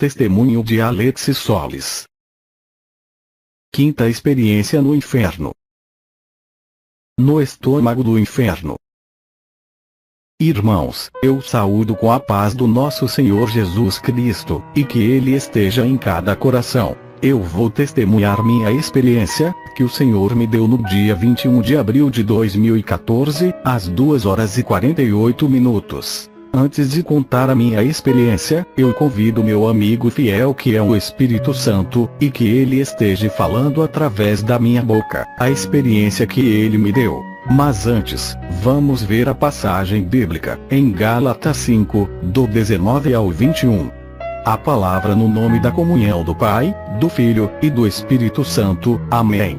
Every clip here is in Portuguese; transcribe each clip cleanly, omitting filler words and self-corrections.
Testemunho de Alexis Solis. Quinta experiência no inferno. No estômago do inferno. Irmãos, eu saúdo com a paz do nosso Senhor Jesus Cristo, e que Ele esteja em cada coração. Eu vou testemunhar minha experiência, que o Senhor me deu no dia 21 de abril de 2014, às 2h48. Antes de contar a minha experiência, eu convido meu amigo fiel que é o Espírito Santo, e que ele esteja falando através da minha boca, a experiência que ele me deu. Mas antes, vamos ver a passagem bíblica, em Gálatas 5, do 19 ao 21. A palavra no nome da comunhão do Pai, do Filho, e do Espírito Santo. Amém.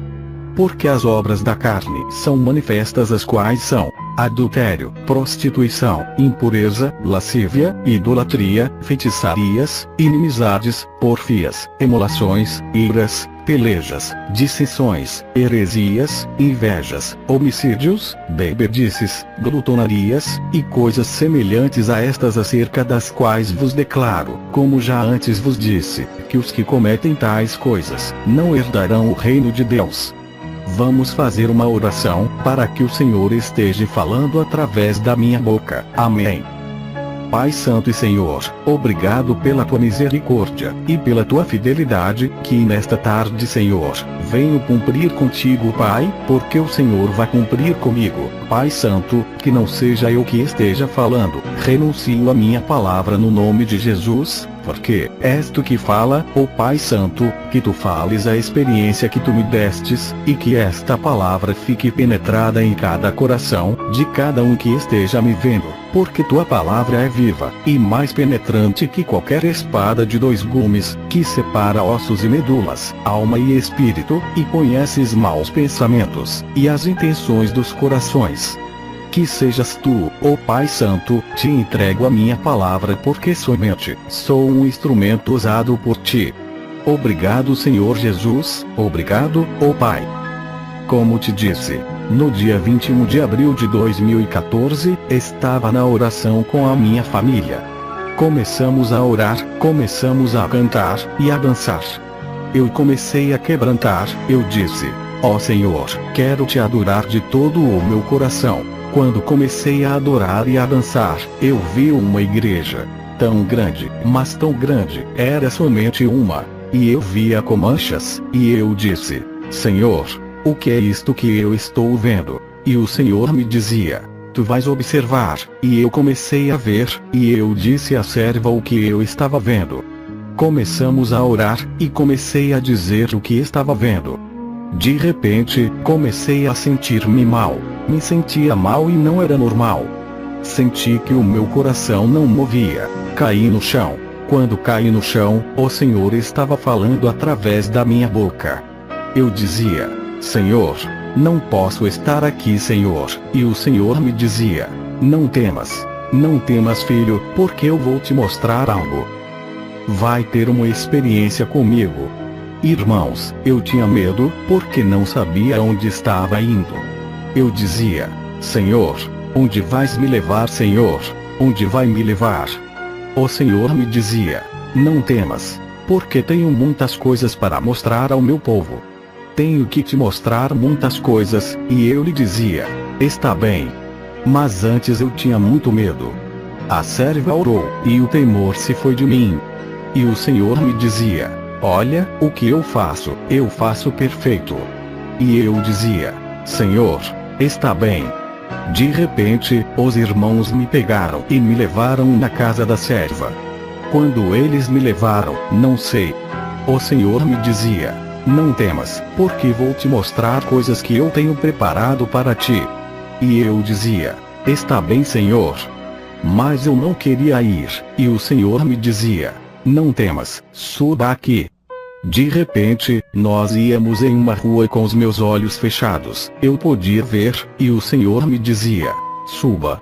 Porque as obras da carne são manifestas, as quais são: adultério, prostituição, impureza, lascívia, idolatria, feitiçarias, inimizades, porfias, emulações, iras, pelejas, dissensões, heresias, invejas, homicídios, bebedices, glutonarias, e coisas semelhantes a estas, acerca das quais vos declaro, como já antes vos disse, que os que cometem tais coisas não herdarão o reino de Deus. Vamos fazer uma oração, para que o Senhor esteja falando através da minha boca. Amém. Pai Santo e Senhor, obrigado pela tua misericórdia, e pela tua fidelidade, que nesta tarde, Senhor, venho cumprir contigo, Pai, porque o Senhor vai cumprir comigo. Pai Santo, que não seja eu que esteja falando, renuncio a minha palavra no nome de Jesus, porque és tu que fala, ó Pai Santo, que tu fales a experiência que tu me destes, e que esta palavra fique penetrada em cada coração, de cada um que esteja me vendo, porque tua palavra é viva, e mais penetrante que qualquer espada de dois gumes, que separa ossos e medulas, alma e espírito, e conheces maus pensamentos, e as intenções dos corações. Que sejas tu, ó Pai Santo, te entrego a minha palavra, porque somente sou um instrumento usado por ti. Obrigado, Senhor Jesus, obrigado, ó Pai. Como te disse, no dia 21 de abril de 2014, estava na oração com a minha família. Começamos a orar, começamos a cantar e a dançar. Eu comecei a quebrantar, eu disse: ó Senhor, quero te adorar de todo o meu coração. Quando comecei a adorar e a dançar, eu vi uma igreja tão grande, mas tão grande, era somente uma, e eu via com manchas, e eu disse: Senhor, o que é isto que eu estou vendo? E o Senhor me dizia: tu vais observar, e eu comecei a ver, e eu disse à serva o que eu estava vendo. Começamos a orar, e comecei a dizer o que estava vendo. De repente, comecei a sentir-me mal. Me sentia mal e não era normal. Senti que o meu coração não movia. Caí no chão. Quando caí no chão, o Senhor estava falando através da minha boca. Eu dizia: Senhor, não posso estar aqui, Senhor. E o Senhor me dizia: não temas. Não temas, filho, porque eu vou te mostrar algo. Vai ter uma experiência comigo. Irmãos, eu tinha medo, porque não sabia onde estava indo. Eu dizia: Senhor, onde vais me levar, Senhor? Onde vai me levar? O Senhor me dizia: não temas, porque tenho muitas coisas para mostrar ao meu povo. Tenho que te mostrar muitas coisas, e eu lhe dizia: está bem. Mas antes eu tinha muito medo. A serva orou, e o temor se foi de mim. E o Senhor me dizia: olha, o que eu faço perfeito. E eu dizia: Senhor, está bem. De repente, os irmãos me pegaram e me levaram na casa da serva. Quando eles me levaram, não sei. O Senhor me dizia: não temas, porque vou te mostrar coisas que eu tenho preparado para ti. E eu dizia: está bem, Senhor. Mas eu não queria ir, e o Senhor me dizia: não temas, suba aqui. De repente, nós íamos em uma rua com os meus olhos fechados. Eu podia ver, e o Senhor me dizia: suba.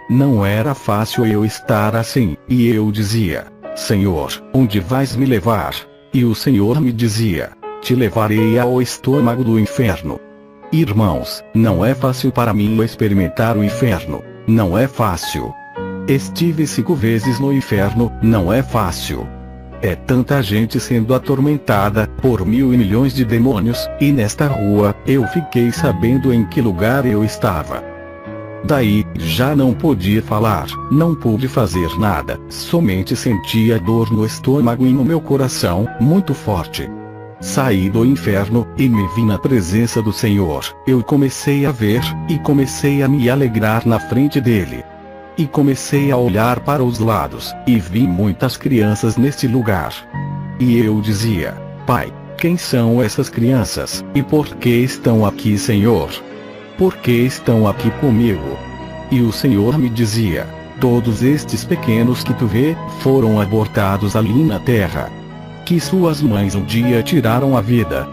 Não era fácil eu estar assim, e eu dizia: Senhor, onde vais me levar? E o Senhor me dizia: te levarei ao estômago do inferno. Irmãos, não é fácil para mim experimentar o inferno. Não é fácil. Estive 5 vezes no inferno, não é fácil. É tanta gente sendo atormentada por mil e milhões de demônios, e nesta rua, eu fiquei sabendo em que lugar eu estava. Daí, já não podia falar, não pude fazer nada, somente sentia dor no estômago e no meu coração, muito forte. Saí do inferno, e me vi na presença do Senhor. Eu comecei a ver, e comecei a me alegrar na frente dele. E comecei a olhar para os lados, e vi muitas crianças neste lugar. E eu dizia: Pai, quem são essas crianças, e por que estão aqui, Senhor? Por que estão aqui comigo? E o Senhor me dizia: todos estes pequenos que tu vê, foram abortados ali na terra. Que suas mães um dia tiraram a vida.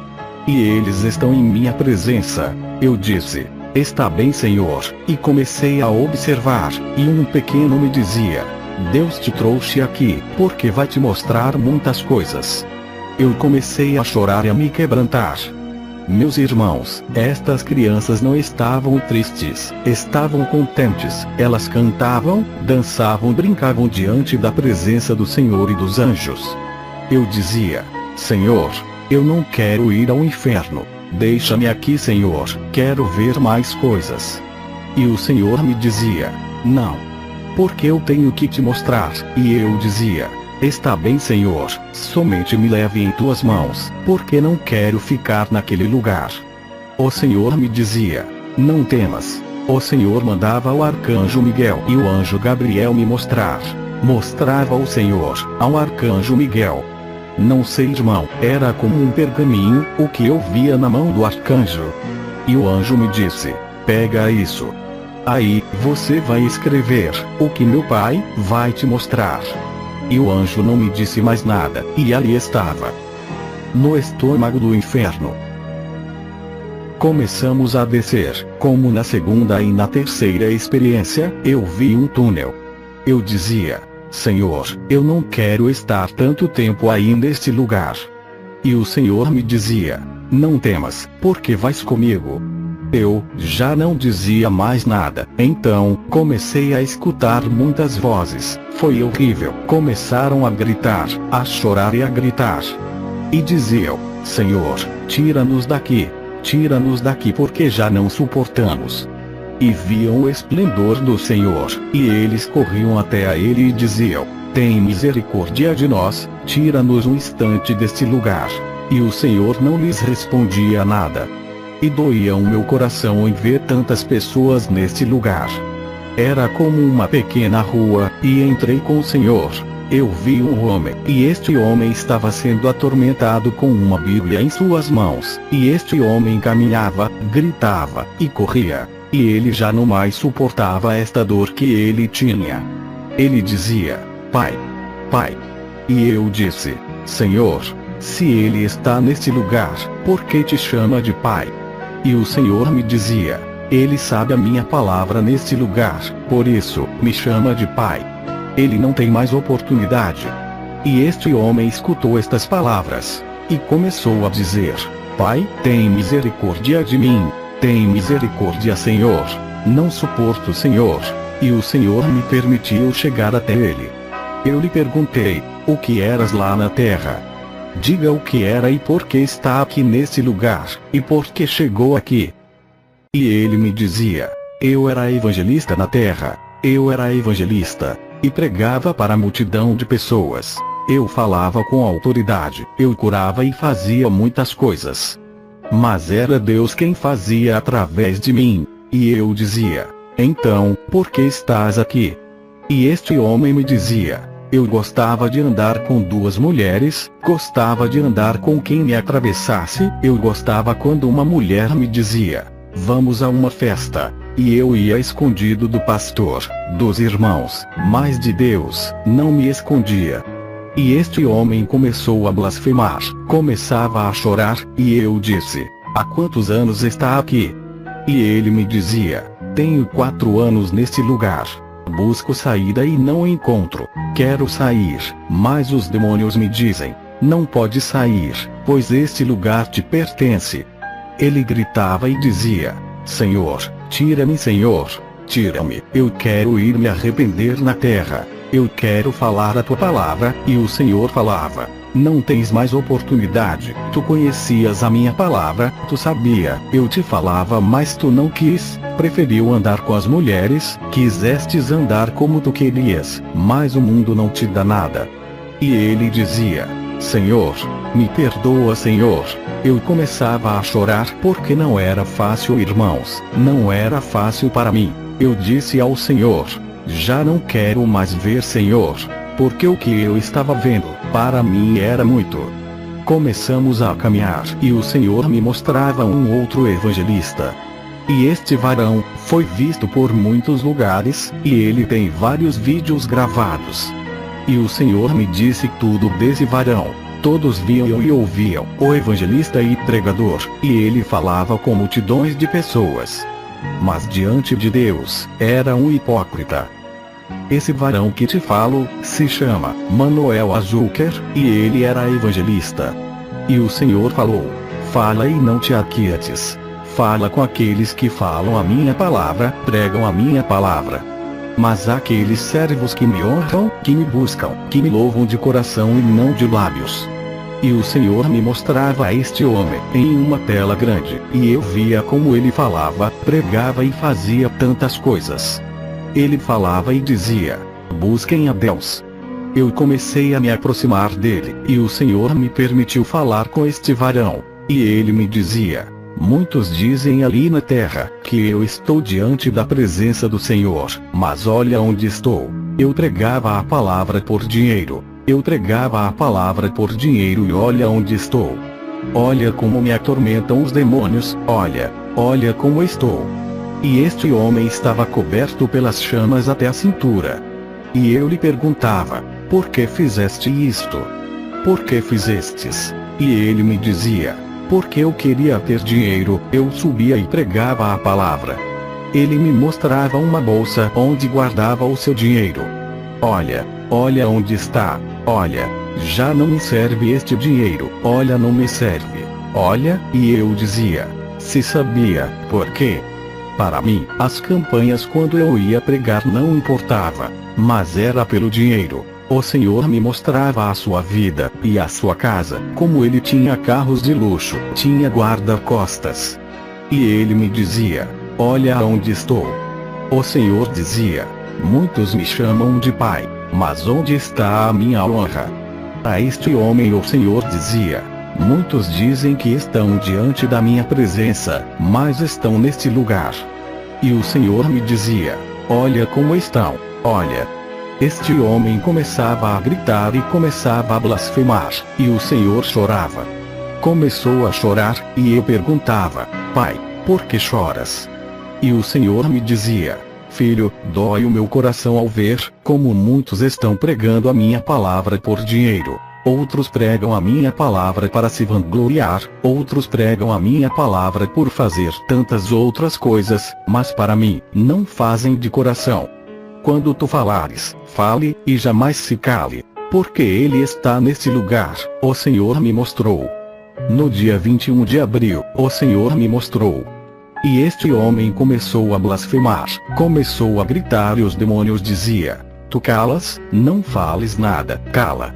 E eles estão em minha presença. Eu disse: está bem, Senhor, e comecei a observar, e um pequeno me dizia: Deus te trouxe aqui, porque vai te mostrar muitas coisas. Eu comecei a chorar e a me quebrantar. Meus irmãos, estas crianças não estavam tristes, estavam contentes, elas cantavam, dançavam, brincavam diante da presença do Senhor e dos anjos. Eu dizia: Senhor, eu não quero ir ao inferno. Deixa-me aqui, Senhor, quero ver mais coisas. E o Senhor me dizia: não. Porque eu tenho que te mostrar. E eu dizia: está bem, Senhor, somente me leve em tuas mãos, porque não quero ficar naquele lugar. O Senhor me dizia: não temas. O Senhor mandava o arcanjo Miguel e o anjo Gabriel me mostrar. Mostrava o Senhor ao arcanjo Miguel. Não sei, irmão, era como um pergaminho, o que eu via na mão do arcanjo. E o anjo me disse: pega isso. Aí, você vai escrever o que meu pai vai te mostrar. E o anjo não me disse mais nada, e ali estava, no estômago do inferno. Começamos a descer, como na segunda e na terceira experiência, eu vi um túnel. Eu dizia: Senhor, eu não quero estar tanto tempo aí neste lugar. E o Senhor me dizia: não temas, porque vais comigo. Eu já não dizia mais nada. Então, comecei a escutar muitas vozes. Foi horrível. Começaram a gritar, a chorar e a gritar. E diziam: Senhor, tira-nos daqui. Tira-nos daqui, porque já não suportamos. E viam o esplendor do Senhor, e eles corriam até a ele e diziam: tem misericórdia de nós, tira-nos um instante deste lugar. E o Senhor não lhes respondia nada. E doía o meu coração em ver tantas pessoas neste lugar. Era como uma pequena rua, e entrei com o Senhor. Eu vi um homem, e este homem estava sendo atormentado com uma Bíblia em suas mãos, e este homem caminhava, gritava, e corria. E ele já não mais suportava esta dor que ele tinha. Ele dizia: Pai, Pai. E eu disse: Senhor, se ele está neste lugar, por que te chama de Pai? E o Senhor me dizia: ele sabe a minha palavra neste lugar, por isso, me chama de Pai. Ele não tem mais oportunidade. E este homem escutou estas palavras, e começou a dizer: Pai, tem misericórdia de mim. Tem misericórdia, Senhor. Não suporto, Senhor. E o Senhor me permitiu chegar até ele. Eu lhe perguntei: o que eras lá na terra? Diga o que era e por que está aqui nesse lugar, e por que chegou aqui. E ele me dizia: eu era evangelista na terra. Eu era evangelista, e pregava para a multidão de pessoas. Eu falava com autoridade, eu curava e fazia muitas coisas. Mas era Deus quem fazia através de mim. E eu dizia: então, por que estás aqui? E este homem me dizia: eu gostava de andar com duas mulheres, gostava de andar com quem me atravessasse, eu gostava quando uma mulher me dizia: vamos a uma festa. E eu ia escondido do pastor, dos irmãos, mas de Deus, não me escondia. E este homem começou a blasfemar, começava a chorar, e eu disse: há quantos anos está aqui? E ele me dizia: tenho 4 anos neste lugar. Busco saída e não encontro. Quero sair, mas os demônios me dizem: não pode sair, pois este lugar te pertence. Ele gritava e dizia: Senhor, tira-me, Senhor, tira-me, eu quero ir me arrepender na terra. eu quero falar a tua palavra, e o Senhor falava, não tens mais oportunidade, tu conhecias a minha palavra, tu sabia, eu te falava mas tu não quis, preferiu andar com as mulheres, quisestes andar como tu querias, mas o mundo não te dá nada. E ele dizia, Senhor, me perdoa Senhor. Eu começava a chorar porque não era fácil irmãos, não era fácil para mim. Eu disse ao Senhor, já não quero mais ver Senhor, porque o que eu estava vendo, para mim era muito. Começamos a caminhar e o Senhor me mostrava um outro evangelista. E este varão, foi visto por muitos lugares, e ele tem vários vídeos gravados. E o Senhor me disse tudo desse varão. Todos viam e ouviam, o evangelista e pregador, e ele falava com multidões de pessoas. Mas diante de Deus, era um hipócrita. Esse varão que te falo, se chama Manuel Azuker, e ele era evangelista. E o Senhor falou, fala e não te aquietes. Fala com aqueles que falam a minha palavra, pregam a minha palavra. Mas aqueles servos que me honram, que me buscam, que me louvam de coração e não de lábios. E o Senhor me mostrava este homem em uma tela grande, e eu via como ele falava, pregava e fazia tantas coisas. Ele falava e dizia, busquem a Deus. Eu comecei a me aproximar dele, e o Senhor me permitiu falar com este varão. E ele me dizia, muitos dizem ali na terra, que eu estou diante da presença do Senhor, mas olha onde estou. Eu pregava a palavra por dinheiro. Eu pregava a palavra por dinheiro e olha onde estou. Olha como me atormentam os demônios, olha como estou. E este homem estava coberto pelas chamas até a cintura. E eu lhe perguntava, por que fizeste isto? Por que fizestes? E ele me dizia, porque eu queria ter dinheiro, eu subia e pregava a palavra. Ele me mostrava uma bolsa onde guardava o seu dinheiro. Olha onde está, já não me serve este dinheiro, não me serve, e eu dizia, se sabia, por quê? Para mim, as campanhas quando eu ia pregar não importava, mas era pelo dinheiro. O Senhor me mostrava a sua vida, e a sua casa, como ele tinha carros de luxo, tinha guarda-costas. E ele me dizia, olha onde estou. O Senhor dizia, muitos me chamam de pai, mas onde está a minha honra? A este homem o Senhor dizia, muitos dizem que estão diante da minha presença, mas estão neste lugar. E o Senhor me dizia, olha como estão, Este homem começava a gritar e começava a blasfemar, e o Senhor chorava. Começou a chorar, e eu perguntava, pai, por que choras? E o Senhor me dizia, filho, dói o meu coração ao ver como muitos estão pregando a minha palavra por dinheiro. Outros pregam a minha palavra para se vangloriar, outros pregam a minha palavra por fazer tantas outras coisas, mas para mim, não fazem de coração. Quando tu falares, fale, e jamais se cale, porque ele está nesse lugar, o Senhor me mostrou. No dia 21 de abril, o Senhor me mostrou. E este homem começou a blasfemar, começou a gritar e os demônios dizia, tu calas, não fales nada, cala.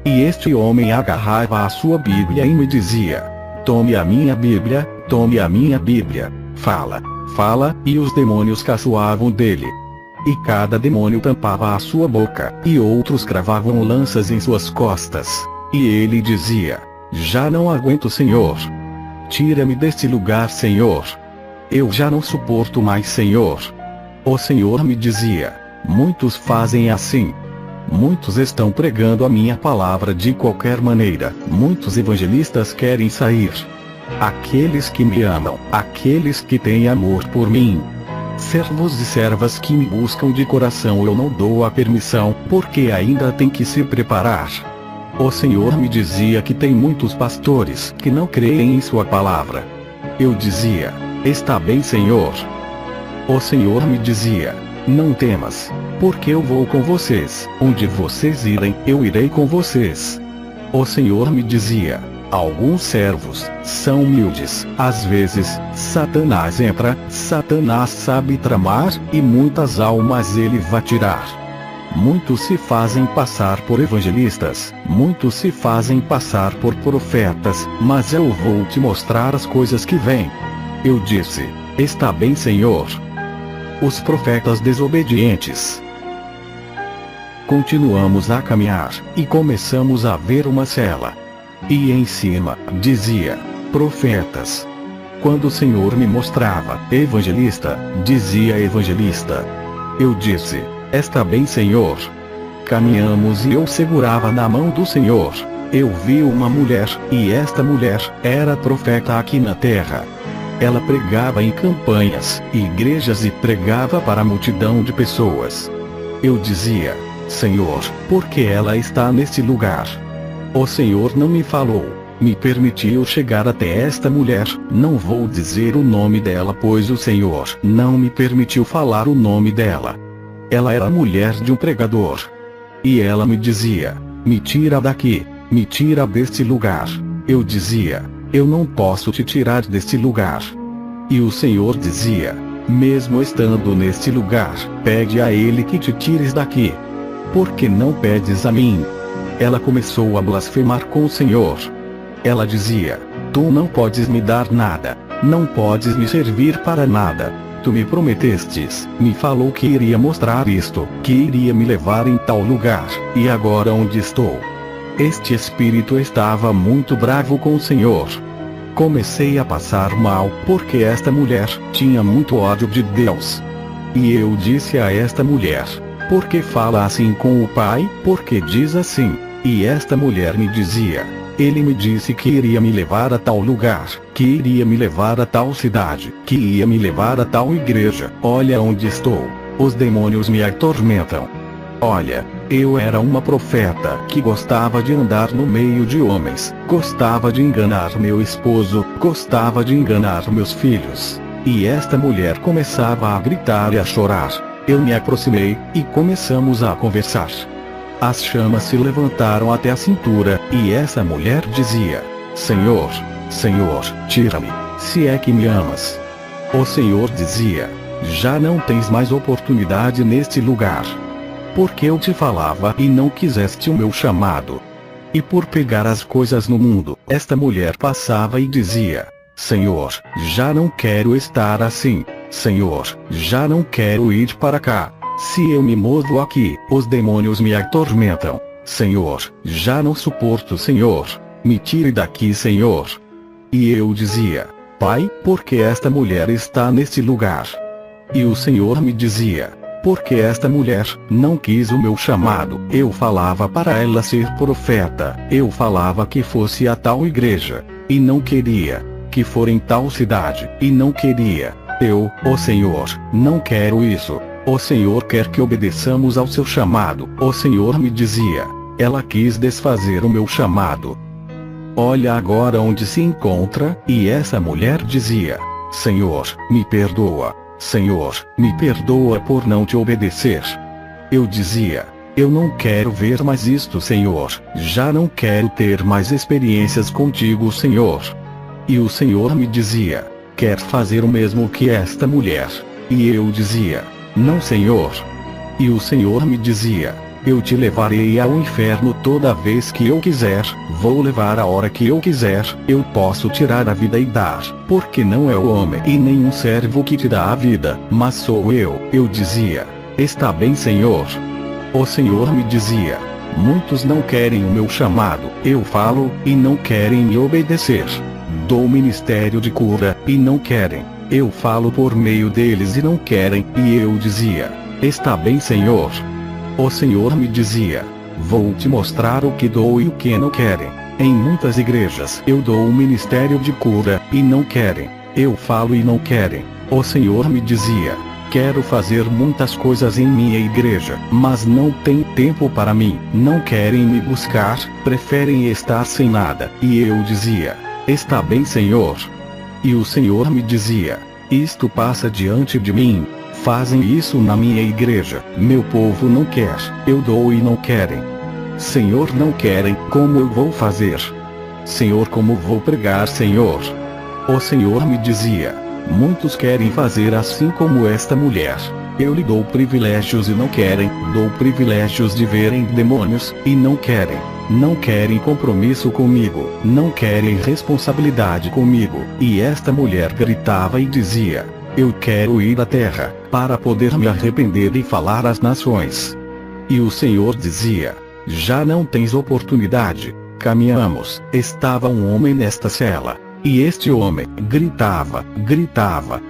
E este homem agarrava a sua Bíblia e me dizia, tome a minha Bíblia, fala, e os demônios caçoavam dele. E cada demônio tampava a sua boca, e outros cravavam lanças em suas costas. E ele dizia, já não aguento Senhor. Tira-me deste lugar Senhor. Eu já não suporto mais Senhor. O Senhor me dizia, muitos fazem assim. Muitos estão pregando a minha palavra de qualquer maneira, muitos evangelistas querem sair. Aqueles que me amam, aqueles que têm amor por mim. Servos e servas que me buscam de coração eu não dou a permissão, porque ainda tem que se preparar. O Senhor me dizia que tem muitos pastores que não creem em sua palavra. Eu dizia, está bem Senhor. O Senhor me dizia, não temas, porque eu vou com vocês, onde vocês irem, eu irei com vocês. O Senhor me dizia, alguns servos são humildes, às vezes, Satanás entra, Satanás sabe tramar, e muitas almas ele vai tirar. Muitos se fazem passar por evangelistas, muitos se fazem passar por profetas, mas eu vou te mostrar as coisas que vêm. Eu disse: está bem, Senhor. Os profetas desobedientes. Continuamos a caminhar, e começamos a ver uma cela. E em cima, dizia: profetas. Quando o Senhor me mostrava evangelista, dizia evangelista. Eu disse: está bem, Senhor. Caminhamos e eu segurava na mão do Senhor. Eu vi uma mulher, e esta mulher era profeta aqui na terra. Ela pregava em campanhas, igrejas e pregava para a multidão de pessoas. Eu dizia: Senhor, por que ela está neste lugar? O Senhor não me falou, me permitiu chegar até esta mulher. Não vou dizer o nome dela, pois o Senhor não me permitiu falar o nome dela. Ela era mulher de um pregador. E ela me dizia: me tira daqui, me tira deste lugar. Eu dizia: eu não posso te tirar deste lugar. E o Senhor dizia: mesmo estando neste lugar, pede a ele que te tires daqui. Por que não pedes a mim? Ela começou a blasfemar com o Senhor. Ela dizia: tu não podes me dar nada, não podes me servir para nada. Tu me prometestes, me falou que iria mostrar isto, que iria me levar em tal lugar, e agora onde estou? Este espírito estava muito bravo com o Senhor. Comecei a passar mal, porque esta mulher tinha muito ódio de Deus. E eu disse a esta mulher: por que fala assim com o Pai? Por que diz assim? E esta mulher me dizia: ele me disse que iria me levar a tal lugar, que iria me levar a tal cidade, que ia me levar a tal igreja. Olha onde estou. Os demônios me atormentam. Olha, eu era uma profeta que gostava de andar no meio de homens, gostava de enganar meu esposo, gostava de enganar meus filhos. E esta mulher começava a gritar e a chorar. Eu me aproximei, e começamos a conversar. As chamas se levantaram até a cintura, e essa mulher dizia: Senhor, Senhor, tira-me, se é que me amas. O Senhor dizia: já não tens mais oportunidade neste lugar. Porque eu te falava e não quiseste o meu chamado. E por pegar as coisas no mundo, esta mulher passava e dizia: Senhor, já não quero estar assim. Senhor, já não quero ir para cá. Se eu me movo aqui, os demônios me atormentam. Senhor, já não suporto. Senhor, me tire daqui, Senhor. E eu dizia: Pai, por que esta mulher está neste lugar? E o Senhor me dizia: porque esta mulher não quis o meu chamado. Eu falava para ela ser profeta, eu falava que fosse a tal igreja, e não queria, que for em tal cidade, e não queria. Eu, o Senhor, não quero isso. O Senhor quer que obedeçamos ao seu chamado. O Senhor me dizia: ela quis desfazer o meu chamado. Olha agora onde se encontra. E essa mulher dizia: Senhor, me perdoa. Senhor, me perdoa por não te obedecer. Eu dizia: eu não quero ver mais isto, Senhor. Já não quero ter mais experiências contigo, Senhor. E o Senhor me dizia: quer fazer o mesmo que esta mulher? E eu dizia: não, Senhor. E o Senhor me dizia: eu te levarei ao inferno toda vez que eu quiser, vou levar a hora que eu quiser, eu posso tirar a vida e dar, porque não é o homem e nem um servo que te dá a vida, mas sou eu. Eu dizia: está bem, Senhor. O Senhor me dizia: muitos não querem o meu chamado, eu falo, e não querem me obedecer. Dou ministério de cura, e não querem. Eu falo por meio deles e não querem, e eu dizia: está bem, Senhor. O Senhor me dizia: vou te mostrar o que dou e o que não querem. Em muitas igrejas eu dou o ministério de cura, e não querem. Eu falo e não querem. O Senhor me dizia: quero fazer muitas coisas em minha igreja, mas não tem tempo para mim. Não querem me buscar, preferem estar sem nada. E eu dizia: está bem, Senhor. E o Senhor me dizia: isto passa diante de mim. Fazem isso na minha igreja. Meu povo não quer, eu dou e não querem. Senhor, não querem, como eu vou fazer? Senhor, como vou pregar, Senhor? O Senhor me dizia: muitos querem fazer assim como esta mulher. Eu lhe dou privilégios e não querem, dou privilégios de verem demônios, e não querem. Não querem compromisso comigo, não querem responsabilidade comigo. E esta mulher gritava e dizia: eu quero ir à terra, para poder me arrepender e falar às nações. E o Senhor dizia: já não tens oportunidade. Caminhamos. Estava um homem nesta cela. E este homem gritava,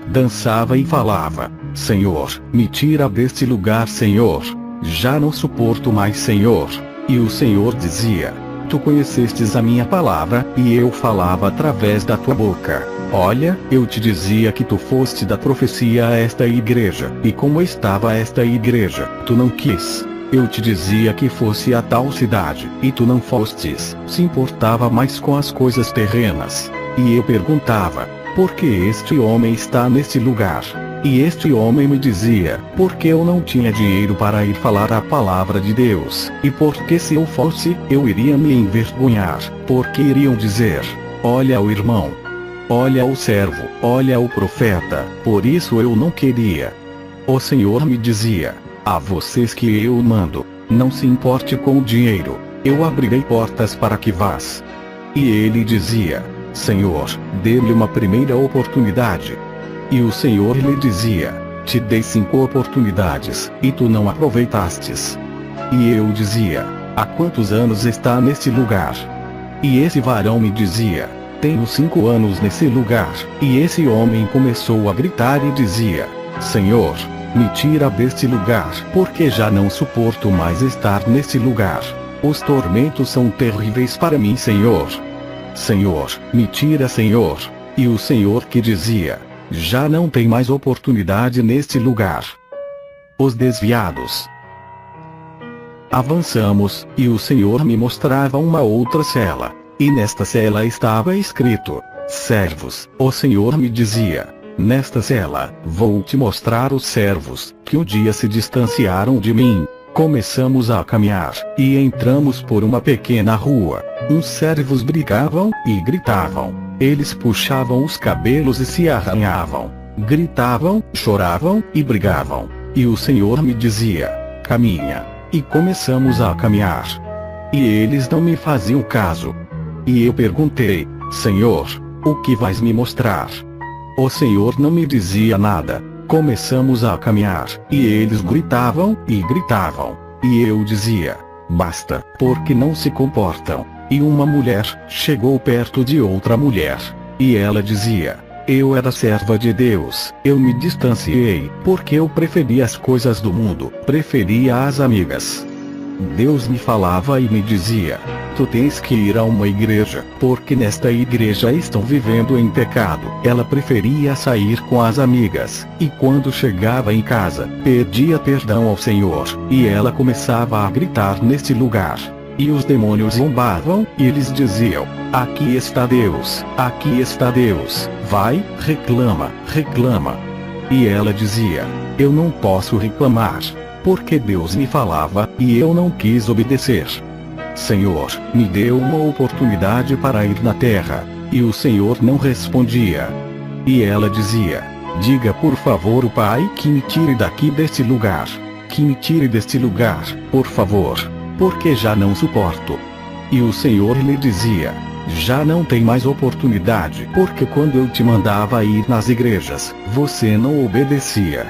dançava e falava: Senhor, me tira deste lugar, Senhor. Já não suporto mais, Senhor. E o Senhor dizia: tu conhecestes a minha palavra, e eu falava através da tua boca. Olha, eu te dizia que tu foste da profecia a esta igreja, e como estava esta igreja, tu não quis. Eu te dizia que fosse a tal cidade, e tu não fostes. Se importava mais com as coisas terrenas. E eu perguntava: por que este homem está neste lugar? E este homem me dizia: porque eu não tinha dinheiro para ir falar a palavra de Deus, e porque se eu fosse, eu iria me envergonhar, porque iriam dizer: olha o irmão, olha o servo, olha o profeta. Por isso eu não queria. O Senhor me dizia: a vocês que eu mando, não se importe com o dinheiro, eu abrirei portas para que vás. E ele dizia: Senhor, dê-me uma primeira oportunidade. E o Senhor lhe dizia: te dei 5 oportunidades, e tu não aproveitastes. E eu dizia: há quantos anos está neste lugar? E esse varão me dizia: tenho 5 anos nesse lugar. E esse homem começou a gritar e dizia: Senhor, me tira deste lugar, porque já não suporto mais estar nesse lugar. Os tormentos são terríveis para mim, Senhor. Senhor, me tira, Senhor. E o Senhor que dizia: já não tem mais oportunidade neste lugar. Os desviados. Avançamos, e o Senhor me mostrava uma outra cela. E nesta cela estava escrito: servos. O Senhor me dizia: nesta cela, vou te mostrar os servos, que um dia se distanciaram de mim. Começamos a caminhar, e entramos por uma pequena rua. Uns servos brigavam, e gritavam. Eles puxavam os cabelos e se arranhavam. Gritavam, choravam, e brigavam. E o Senhor me dizia: caminha. E começamos a caminhar. E eles não me faziam caso. E eu perguntei: Senhor, o que vais me mostrar? O Senhor não me dizia nada. Começamos a caminhar, e eles gritavam, e gritavam. E eu dizia: basta, porque não se comportam. E uma mulher chegou perto de outra mulher. E ela dizia: eu era serva de Deus, eu me distanciei, porque eu preferia as coisas do mundo, preferia as amigas. Deus me falava e me dizia: tu tens que ir a uma igreja, porque nesta igreja estão vivendo em pecado. Ela preferia sair com as amigas, e quando chegava em casa, pedia perdão ao Senhor, e ela começava a gritar neste lugar. E os demônios zombavam, e eles diziam: aqui está Deus, aqui está Deus, vai, reclama, reclama. E ela dizia: eu não posso reclamar, porque Deus me falava, e eu não quis obedecer. Senhor, me deu uma oportunidade para ir na terra. E o Senhor não respondia. E ela dizia: diga por favor o Pai que me tire daqui deste lugar. Que me tire deste lugar, por favor, porque já não suporto. E o Senhor lhe dizia: já não tem mais oportunidade, porque quando eu te mandava ir nas igrejas, você não obedecia.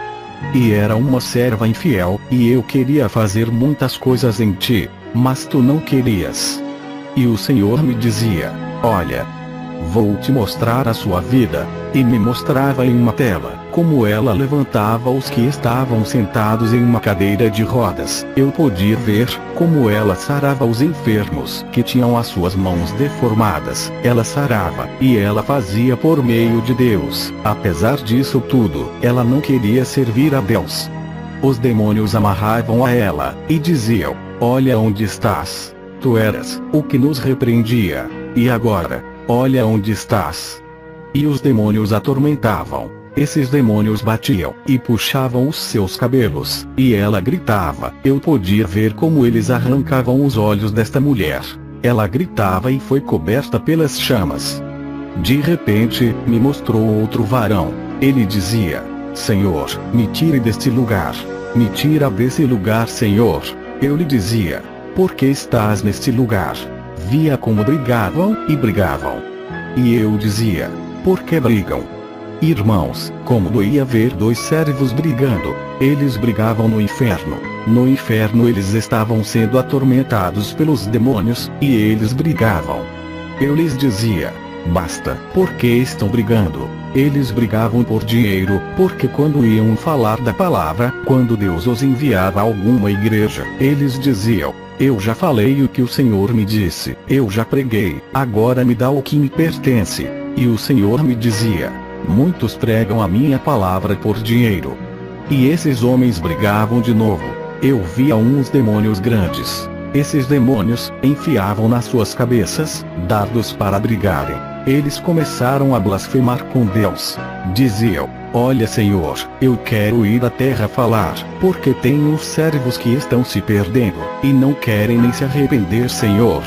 E era uma serva infiel, e eu queria fazer muitas coisas em ti, mas tu não querias. E o Senhor me dizia: olha, vou te mostrar a sua vida. E me mostrava em uma tela, como ela levantava os que estavam sentados em uma cadeira de rodas. Eu podia ver como ela sarava os enfermos que tinham as suas mãos deformadas. Ela sarava, e ela fazia por meio de Deus. Apesar disso tudo, ela não queria servir a Deus. Os demônios amarravam a ela, e diziam: olha onde estás. Tu eras o que nos repreendia. E agora, olha onde estás. E os demônios atormentavam. Esses demônios batiam, e puxavam os seus cabelos, e ela gritava. Eu podia ver como eles arrancavam os olhos desta mulher. Ela gritava e foi coberta pelas chamas. De repente, me mostrou outro varão. Ele dizia: Senhor, me tire deste lugar. Me tira desse lugar, Senhor. Eu lhe dizia: por que estás neste lugar? Via como brigavam e brigavam. E eu dizia: por que brigam? Irmãos, como doía ver dois servos brigando. Eles brigavam no inferno. No inferno eles estavam sendo atormentados pelos demônios, e eles brigavam. Eu lhes dizia: basta, por que estão brigando? Eles brigavam por dinheiro, porque quando iam falar da palavra, quando Deus os enviava a alguma igreja, eles diziam: eu já falei o que o Senhor me disse, eu já preguei, agora me dá o que me pertence. E o Senhor me dizia: muitos pregam a minha palavra por dinheiro. E esses homens brigavam de novo. Eu via uns demônios grandes. Esses demônios enfiavam nas suas cabeças dardos para brigarem. Eles começaram a blasfemar com Deus. Diziam: olha, Senhor, eu quero ir à terra falar, porque tem uns servos que estão se perdendo, e não querem nem se arrepender, Senhor.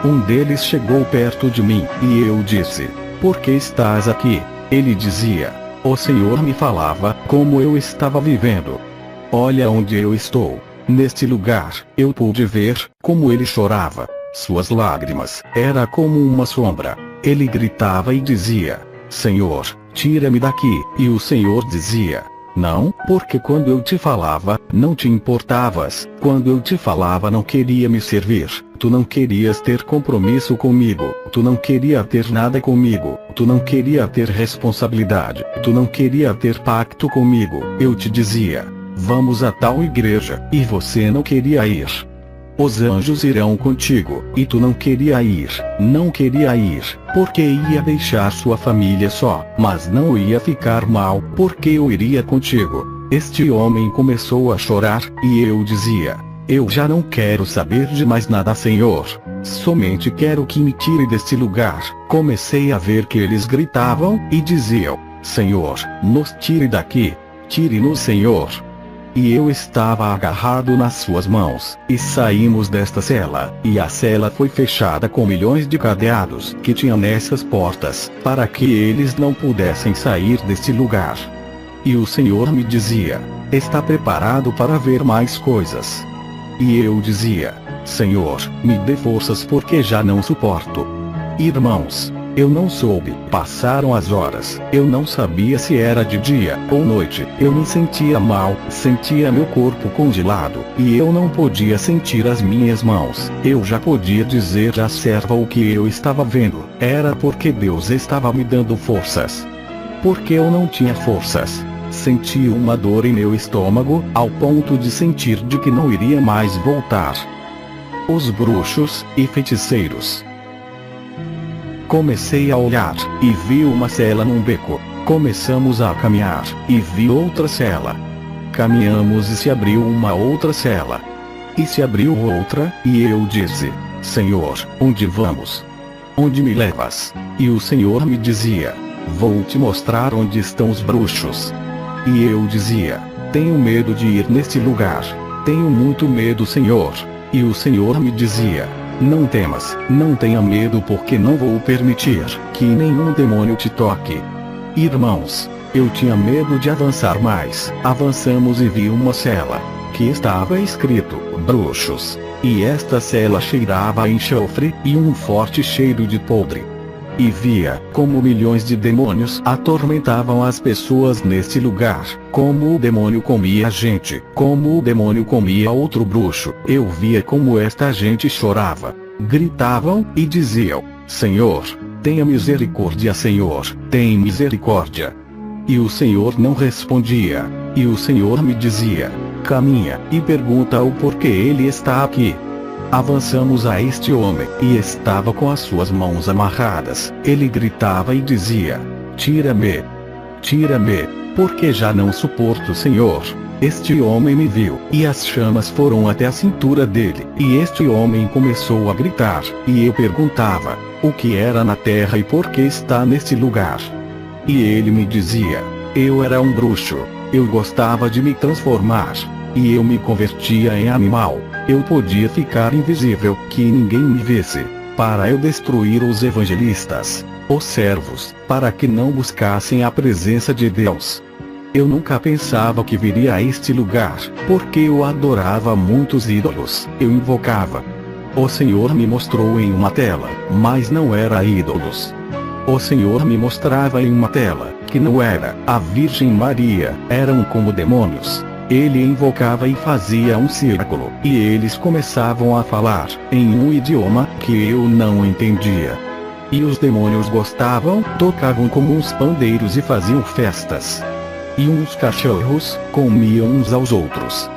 Um deles chegou perto de mim, e eu disse: por que estás aqui? Ele dizia: o Senhor me falava como eu estava vivendo. Olha onde eu estou. Neste lugar, eu pude ver como ele chorava. Suas lágrimas era como uma sombra. Ele gritava e dizia: Senhor, tira-me daqui. E o Senhor dizia: não, porque quando eu te falava, não te importavas. Quando eu te falava, não queria me servir. Tu não querias ter compromisso comigo. Tu não queria ter nada comigo. Tu não queria ter responsabilidade. Tu não queria ter pacto comigo. Eu te dizia: vamos a tal igreja, e você não queria ir. Os anjos irão contigo, e tu não queria ir, porque ia deixar sua família só, mas não ia ficar mal, porque eu iria contigo. Este homem começou a chorar, e eu dizia: eu já não quero saber de mais nada, Senhor. Somente quero que me tire deste lugar. Comecei a ver que eles gritavam, e diziam: Senhor, nos tire daqui. Tire-nos, Senhor. E eu estava agarrado nas suas mãos, e saímos desta cela, e a cela foi fechada com milhões de cadeados que tinha nessas portas, para que eles não pudessem sair deste lugar. E o Senhor me dizia: está preparado para ver mais coisas? E eu dizia: Senhor, me dê forças porque já não suporto. Irmãos, eu não soube. Passaram as horas. Eu não sabia se era de dia ou noite. Eu me sentia mal, sentia meu corpo congelado, e eu não podia sentir as minhas mãos. Eu já podia dizer à serva o que eu estava vendo. Era porque Deus estava me dando forças. Porque eu não tinha forças. Senti uma dor em meu estômago, ao ponto de sentir de que não iria mais voltar. Os bruxos e feiticeiros. Comecei a olhar, e vi uma cela num beco. Começamos a caminhar, e vi outra cela. Caminhamos e se abriu uma outra cela. E se abriu outra, e eu disse: Senhor, onde vamos? Onde me levas? E o Senhor me dizia: vou te mostrar onde estão os bruxos. E eu dizia: tenho medo de ir neste lugar. Tenho muito medo, Senhor. E o Senhor me dizia: não temas, não tenha medo, porque não vou permitir que nenhum demônio te toque. Irmãos, eu tinha medo de avançar mais. Avançamos e vi uma cela, que estava escrito: bruxos. E esta cela cheirava a enxofre, e um forte cheiro de podre. E via como milhões de demônios atormentavam as pessoas neste lugar, como o demônio comia a gente, como o demônio comia outro bruxo. Eu via como esta gente chorava, gritavam e diziam: Senhor, tenha misericórdia, Senhor, tem misericórdia. E o Senhor não respondia. E o Senhor me dizia: caminha, e pergunta o porquê ele está aqui. Avançamos a este homem, e estava com as suas mãos amarradas. Ele gritava e dizia: tira-me, tira-me, porque já não suporto, Senhor. Este homem me viu, e as chamas foram até a cintura dele. E este homem começou a gritar, e eu perguntava: o que era na terra e por que está neste lugar? E ele me dizia: eu era um bruxo, eu gostava de me transformar, e eu me convertia em animal. Eu podia ficar invisível, que ninguém me visse, para eu destruir os evangelistas, os servos, para que não buscassem a presença de Deus. Eu nunca pensava que viria a este lugar, porque eu adorava muitos ídolos, eu invocava. O Senhor me mostrou em uma tela, mas não era ídolos. O Senhor me mostrava em uma tela, que não era a Virgem Maria, eram como demônios. Ele invocava e fazia um círculo, e eles começavam a falar, em um idioma, que eu não entendia. E os demônios gostavam, tocavam como uns pandeiros e faziam festas. E uns cachorros, comiam uns aos outros.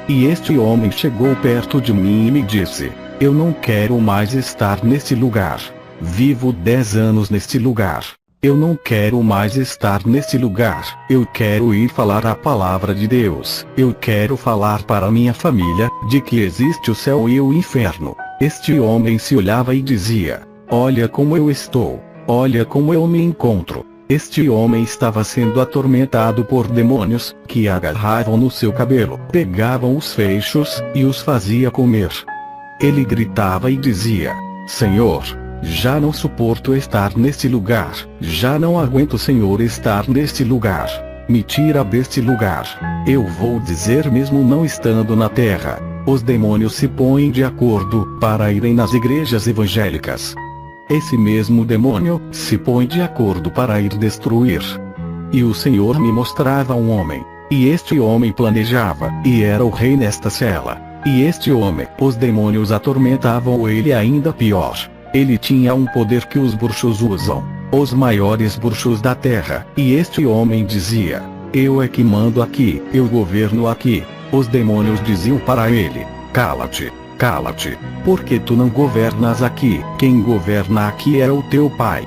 E este homem chegou perto de mim e me disse: eu não quero mais estar neste lugar. Vivo 10 anos neste lugar. Eu não quero mais estar neste lugar. Eu quero ir falar a palavra de Deus. Eu quero falar para minha família, de que existe o céu e o inferno. Este homem se olhava e dizia: olha como eu estou. Olha como eu me encontro. Este homem estava sendo atormentado por demônios, que agarravam no seu cabelo, pegavam os feixes, e os fazia comer. Ele gritava e dizia: Senhor, já não suporto estar neste lugar, já não aguento, Senhor, estar neste lugar. Me tira deste lugar. Eu vou dizer, mesmo não estando na terra, os demônios se põem de acordo para irem nas igrejas evangélicas. Esse mesmo demônio se põe de acordo para ir destruir. E o Senhor me mostrava um homem, e este homem planejava, e era o rei nesta cela. E este homem, os demônios atormentavam ele ainda pior. Ele tinha um poder que os bruxos usam, os maiores bruxos da terra, e este homem dizia: eu é que mando aqui, eu governo aqui. Os demônios diziam para ele: cala-te, cala-te, porque tu não governas aqui, quem governa aqui é o teu pai.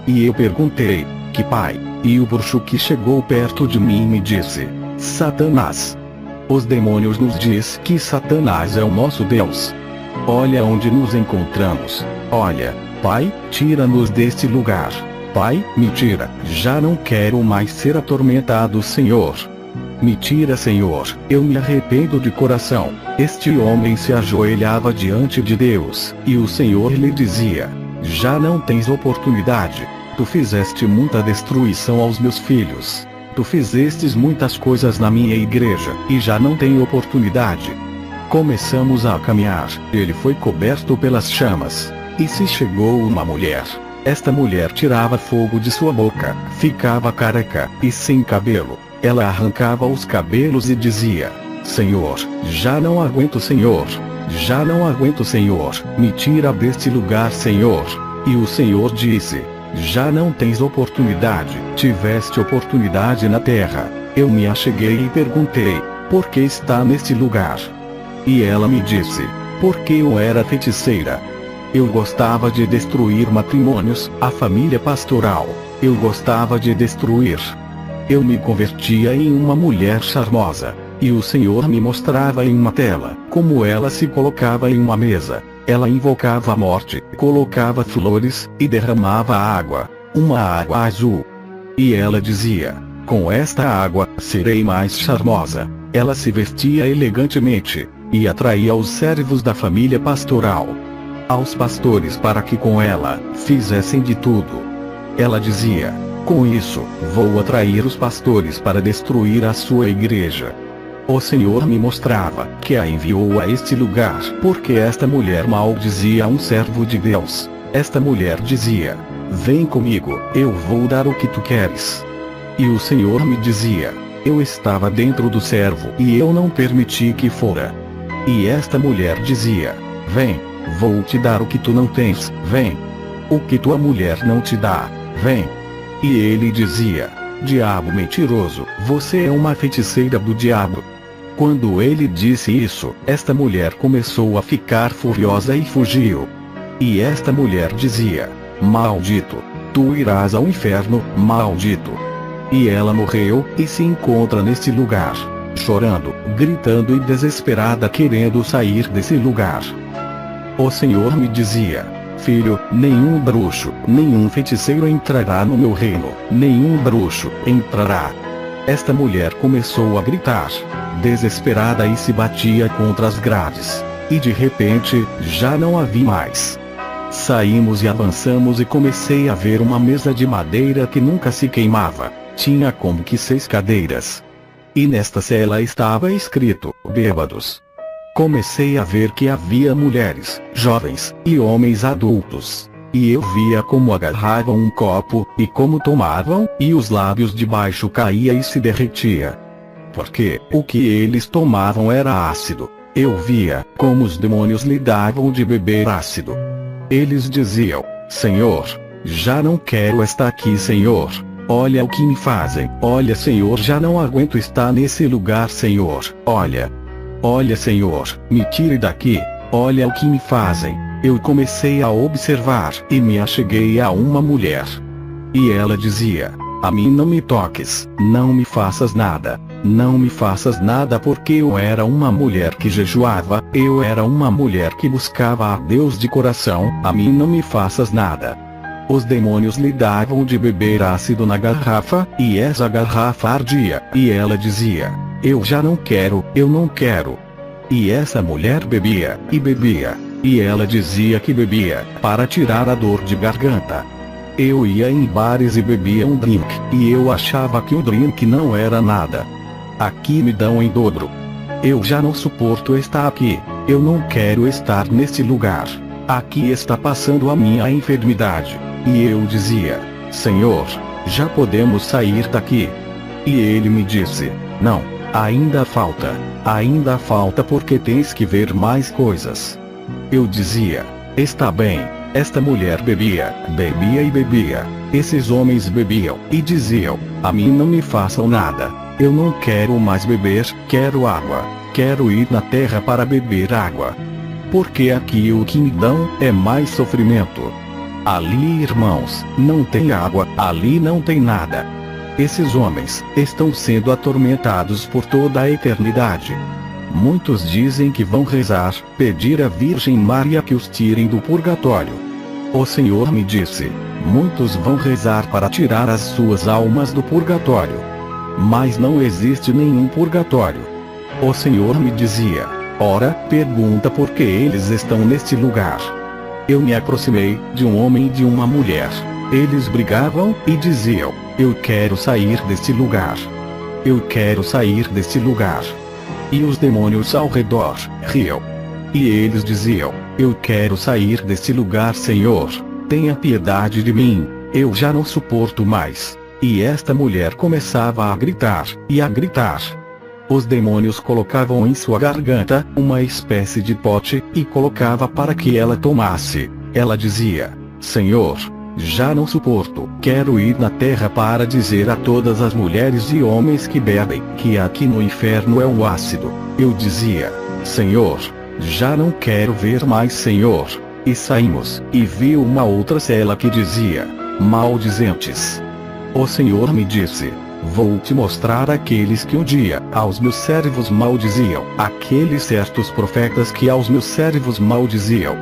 E eu perguntei: que pai? E o bruxo que chegou perto de mim me disse: Satanás. Os demônios nos diz que Satanás é o nosso Deus. Olha onde nos encontramos. Olha, Pai, tira-nos deste lugar. Pai, me tira, já não quero mais ser atormentado, Senhor. Me tira, Senhor, eu me arrependo de coração. Este homem se ajoelhava diante de Deus, e o Senhor lhe dizia: já não tens oportunidade. Tu fizeste muita destruição aos meus filhos. Tu fizestes muitas coisas na minha igreja, e já não tem oportunidade. Começamos a caminhar, ele foi coberto pelas chamas. E se chegou uma mulher. Esta mulher tirava fogo de sua boca, ficava careca, e sem cabelo. Ela arrancava os cabelos e dizia: Senhor, já não aguento, Senhor. Já não aguento, Senhor, me tira deste lugar, Senhor. E o Senhor disse: já não tens oportunidade, tiveste oportunidade na terra. Eu me acheguei e perguntei: por que está neste lugar? E ela me disse: porque eu era feiticeira. Eu gostava de destruir matrimônios, a família pastoral. Eu gostava de destruir. Eu me convertia em uma mulher charmosa. E o Senhor me mostrava em uma tela, como ela se colocava em uma mesa. Ela invocava a morte, colocava flores, e derramava água, uma água azul. E ela dizia: com esta água, serei mais charmosa. Ela se vestia elegantemente, e atraía os servos da família pastoral. Aos pastores para que com ela, fizessem de tudo. Ela dizia: com isso, vou atrair os pastores para destruir a sua igreja. O Senhor me mostrava que a enviou a este lugar porque esta mulher maldizia um servo de Deus. Esta mulher dizia: vem comigo, eu vou dar o que tu queres. E o Senhor me dizia: eu estava dentro do servo e eu não permiti que fora. E esta mulher dizia: vem, vou te dar o que tu não tens, vem. O que tua mulher não te dá, vem. E ele dizia: diabo mentiroso, você é uma feiticeira do diabo. Quando ele disse isso, esta mulher começou a ficar furiosa e fugiu. E esta mulher dizia: maldito, tu irás ao inferno, maldito. E ela morreu, e se encontra neste lugar, chorando, gritando e desesperada, querendo sair desse lugar. O Senhor me dizia: filho, nenhum bruxo, nenhum feiticeiro entrará no meu reino, nenhum bruxo entrará. Esta mulher começou a gritar, desesperada, e se batia contra as grades. E de repente, já não a vi mais. Saímos e avançamos e comecei a ver uma mesa de madeira que nunca se queimava. Tinha como que 6 cadeiras. e nesta cela estava escrito: bêbados. Comecei a ver que havia mulheres, jovens, e homens adultos. E eu via como agarravam um copo, e como tomavam, e os lábios de baixo caía e se derretia. Porque o que eles tomavam era ácido. Eu via como os demônios lhe davam de beber ácido. Eles diziam: Senhor, já não quero estar aqui, Senhor. Olha o que me fazem. Olha, Senhor, já não aguento estar nesse lugar, Senhor. Olha. Olha, Senhor, me tire daqui. Olha o que me fazem. Eu comecei a observar e me acheguei a uma mulher. E ela dizia: a mim não me toques, não me faças nada. Não me faças nada, porque eu era uma mulher que jejuava, eu era uma mulher que buscava a Deus de coração. A mim não me faças nada. Os demônios lhe davam de beber ácido na garrafa, e essa garrafa ardia, e ela dizia: eu já não quero, eu não quero. E essa mulher bebia, e bebia, e ela dizia que bebia, para tirar a dor de garganta. Eu ia em bares e bebia um drink, e eu achava que o drink não era nada. Aqui me dão em dobro. Eu já não suporto estar aqui, eu não quero estar nesse lugar. Aqui está passando a minha enfermidade. E eu dizia: Senhor, já podemos sair daqui? E ele me disse: não, ainda falta porque tens que ver mais coisas. Eu dizia: está bem. Esta mulher bebia, bebia e bebia. Esses homens bebiam, e diziam: a mim não me façam nada. Eu não quero mais beber, quero água. Quero ir na terra para beber água. Porque aqui o que me dão é mais sofrimento. Ali, irmãos, não tem água, ali não tem nada. Esses homens estão sendo atormentados por toda a eternidade. Muitos dizem que vão rezar, pedir à Virgem Maria que os tirem do purgatório. O Senhor me disse: muitos vão rezar para tirar as suas almas do purgatório. Mas não existe nenhum purgatório. O Senhor me dizia: ora, pergunta por que eles estão neste lugar. Eu me aproximei de um homem e de uma mulher. Eles brigavam e diziam: eu quero sair deste lugar. Eu quero sair deste lugar. E os demônios ao redor riam. E eles diziam: eu quero sair deste lugar, Senhor. Tenha piedade de mim, eu já não suporto mais. E esta mulher começava a gritar, e a gritar. Os demônios colocavam em sua garganta uma espécie de pote, e colocava para que ela tomasse. Ela dizia: Senhor, já não suporto, quero ir na terra para dizer a todas as mulheres e homens que bebem, que aqui no inferno é o ácido. Eu dizia: Senhor, já não quero ver mais, Senhor. E saímos, e vi uma outra cela que dizia: maldizentes. O Senhor me disse: vou te mostrar aqueles que um dia aos meus servos maldiziam, aqueles certos profetas que aos meus servos maldiziam.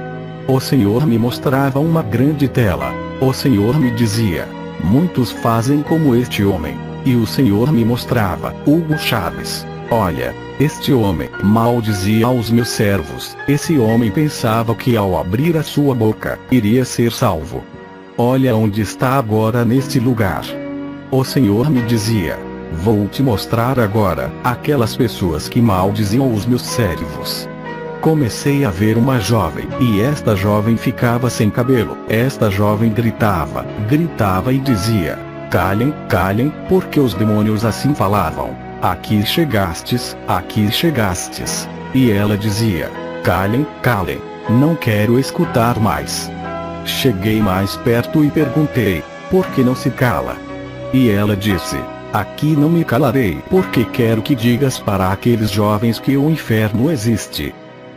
O Senhor me mostrava uma grande tela. O Senhor me dizia: muitos fazem como este homem. E o Senhor me mostrava Hugo Chaves. Olha, este homem maldizia aos meus servos. Esse homem pensava que ao abrir a sua boca, iria ser salvo. Olha onde está agora neste lugar. O Senhor me dizia: vou te mostrar agora aquelas pessoas que maldiziam os meus servos. Comecei a ver uma jovem, e esta jovem ficava sem cabelo. Esta jovem gritava, gritava e dizia: calem, calem, porque os demônios assim falavam. Aqui chegastes, aqui chegastes. E ela dizia: calem, calem, não quero escutar mais. Cheguei mais perto e perguntei: por que não se cala? E ela disse: aqui não me calarei, porque quero que digas para aqueles jovens que o inferno existe.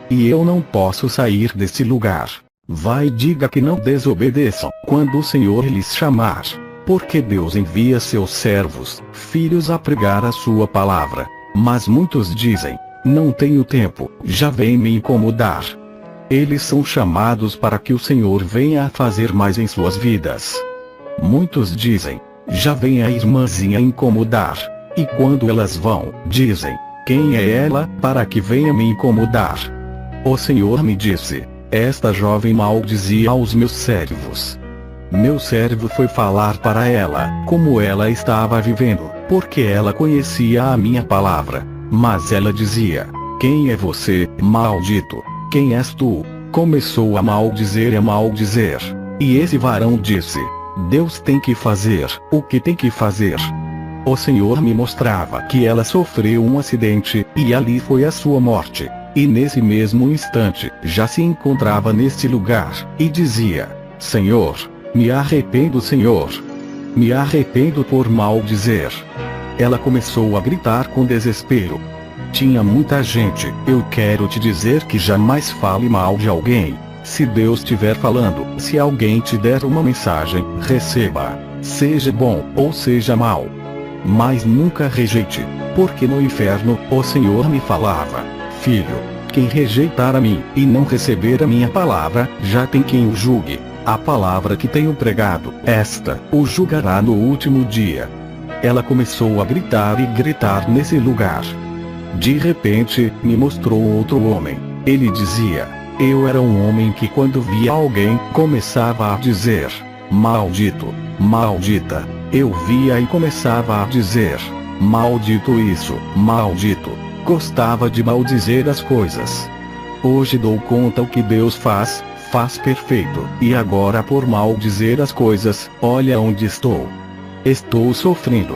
E eu não posso sair desse lugar. Vai, diga que não desobedeçam quando o Senhor lhes chamar. Porque Deus envia seus servos, filhos, a pregar a sua palavra. Mas muitos dizem: não tenho tempo, já vem me incomodar. Eles são chamados para que o Senhor venha a fazer mais em suas vidas. Muitos dizem: já vem a irmãzinha incomodar. E quando elas vão, dizem: quem é ela, para que venha me incomodar? O Senhor me disse: esta jovem maldizia aos meus servos. Meu servo foi falar para ela como ela estava vivendo, porque ela conhecia a minha palavra. Mas ela dizia: quem é você, maldito? Quem és tu? Começou a maldizer e a maldizer. E esse varão disse: Deus tem que fazer o que tem que fazer. O Senhor me mostrava que ela sofreu um acidente, e ali foi a sua morte. E nesse mesmo instante, já se encontrava neste lugar, e dizia: Senhor, me arrependo, Senhor. Me arrependo por maldizer. Ela começou a gritar com desespero. Tinha muita gente. Eu quero te dizer que jamais fale mal de alguém. Se Deus estiver falando, se alguém te der uma mensagem, receba. Seja bom ou seja mal. Mas nunca rejeite, porque no inferno, o Senhor me falava: filho, quem rejeitar a mim, e não receber a minha palavra, já tem quem o julgue. A palavra que tenho pregado, esta, o julgará no último dia. Ela começou a gritar e gritar nesse lugar. De repente, me mostrou outro homem. Ele dizia: eu era um homem que quando via alguém, começava a dizer: maldito, maldita. Eu via e começava a dizer: maldito isso, maldito. Gostava de maldizer as coisas. Hoje dou conta o que Deus faz perfeito. E agora, por maldizer as coisas, olha onde estou. Estou sofrendo.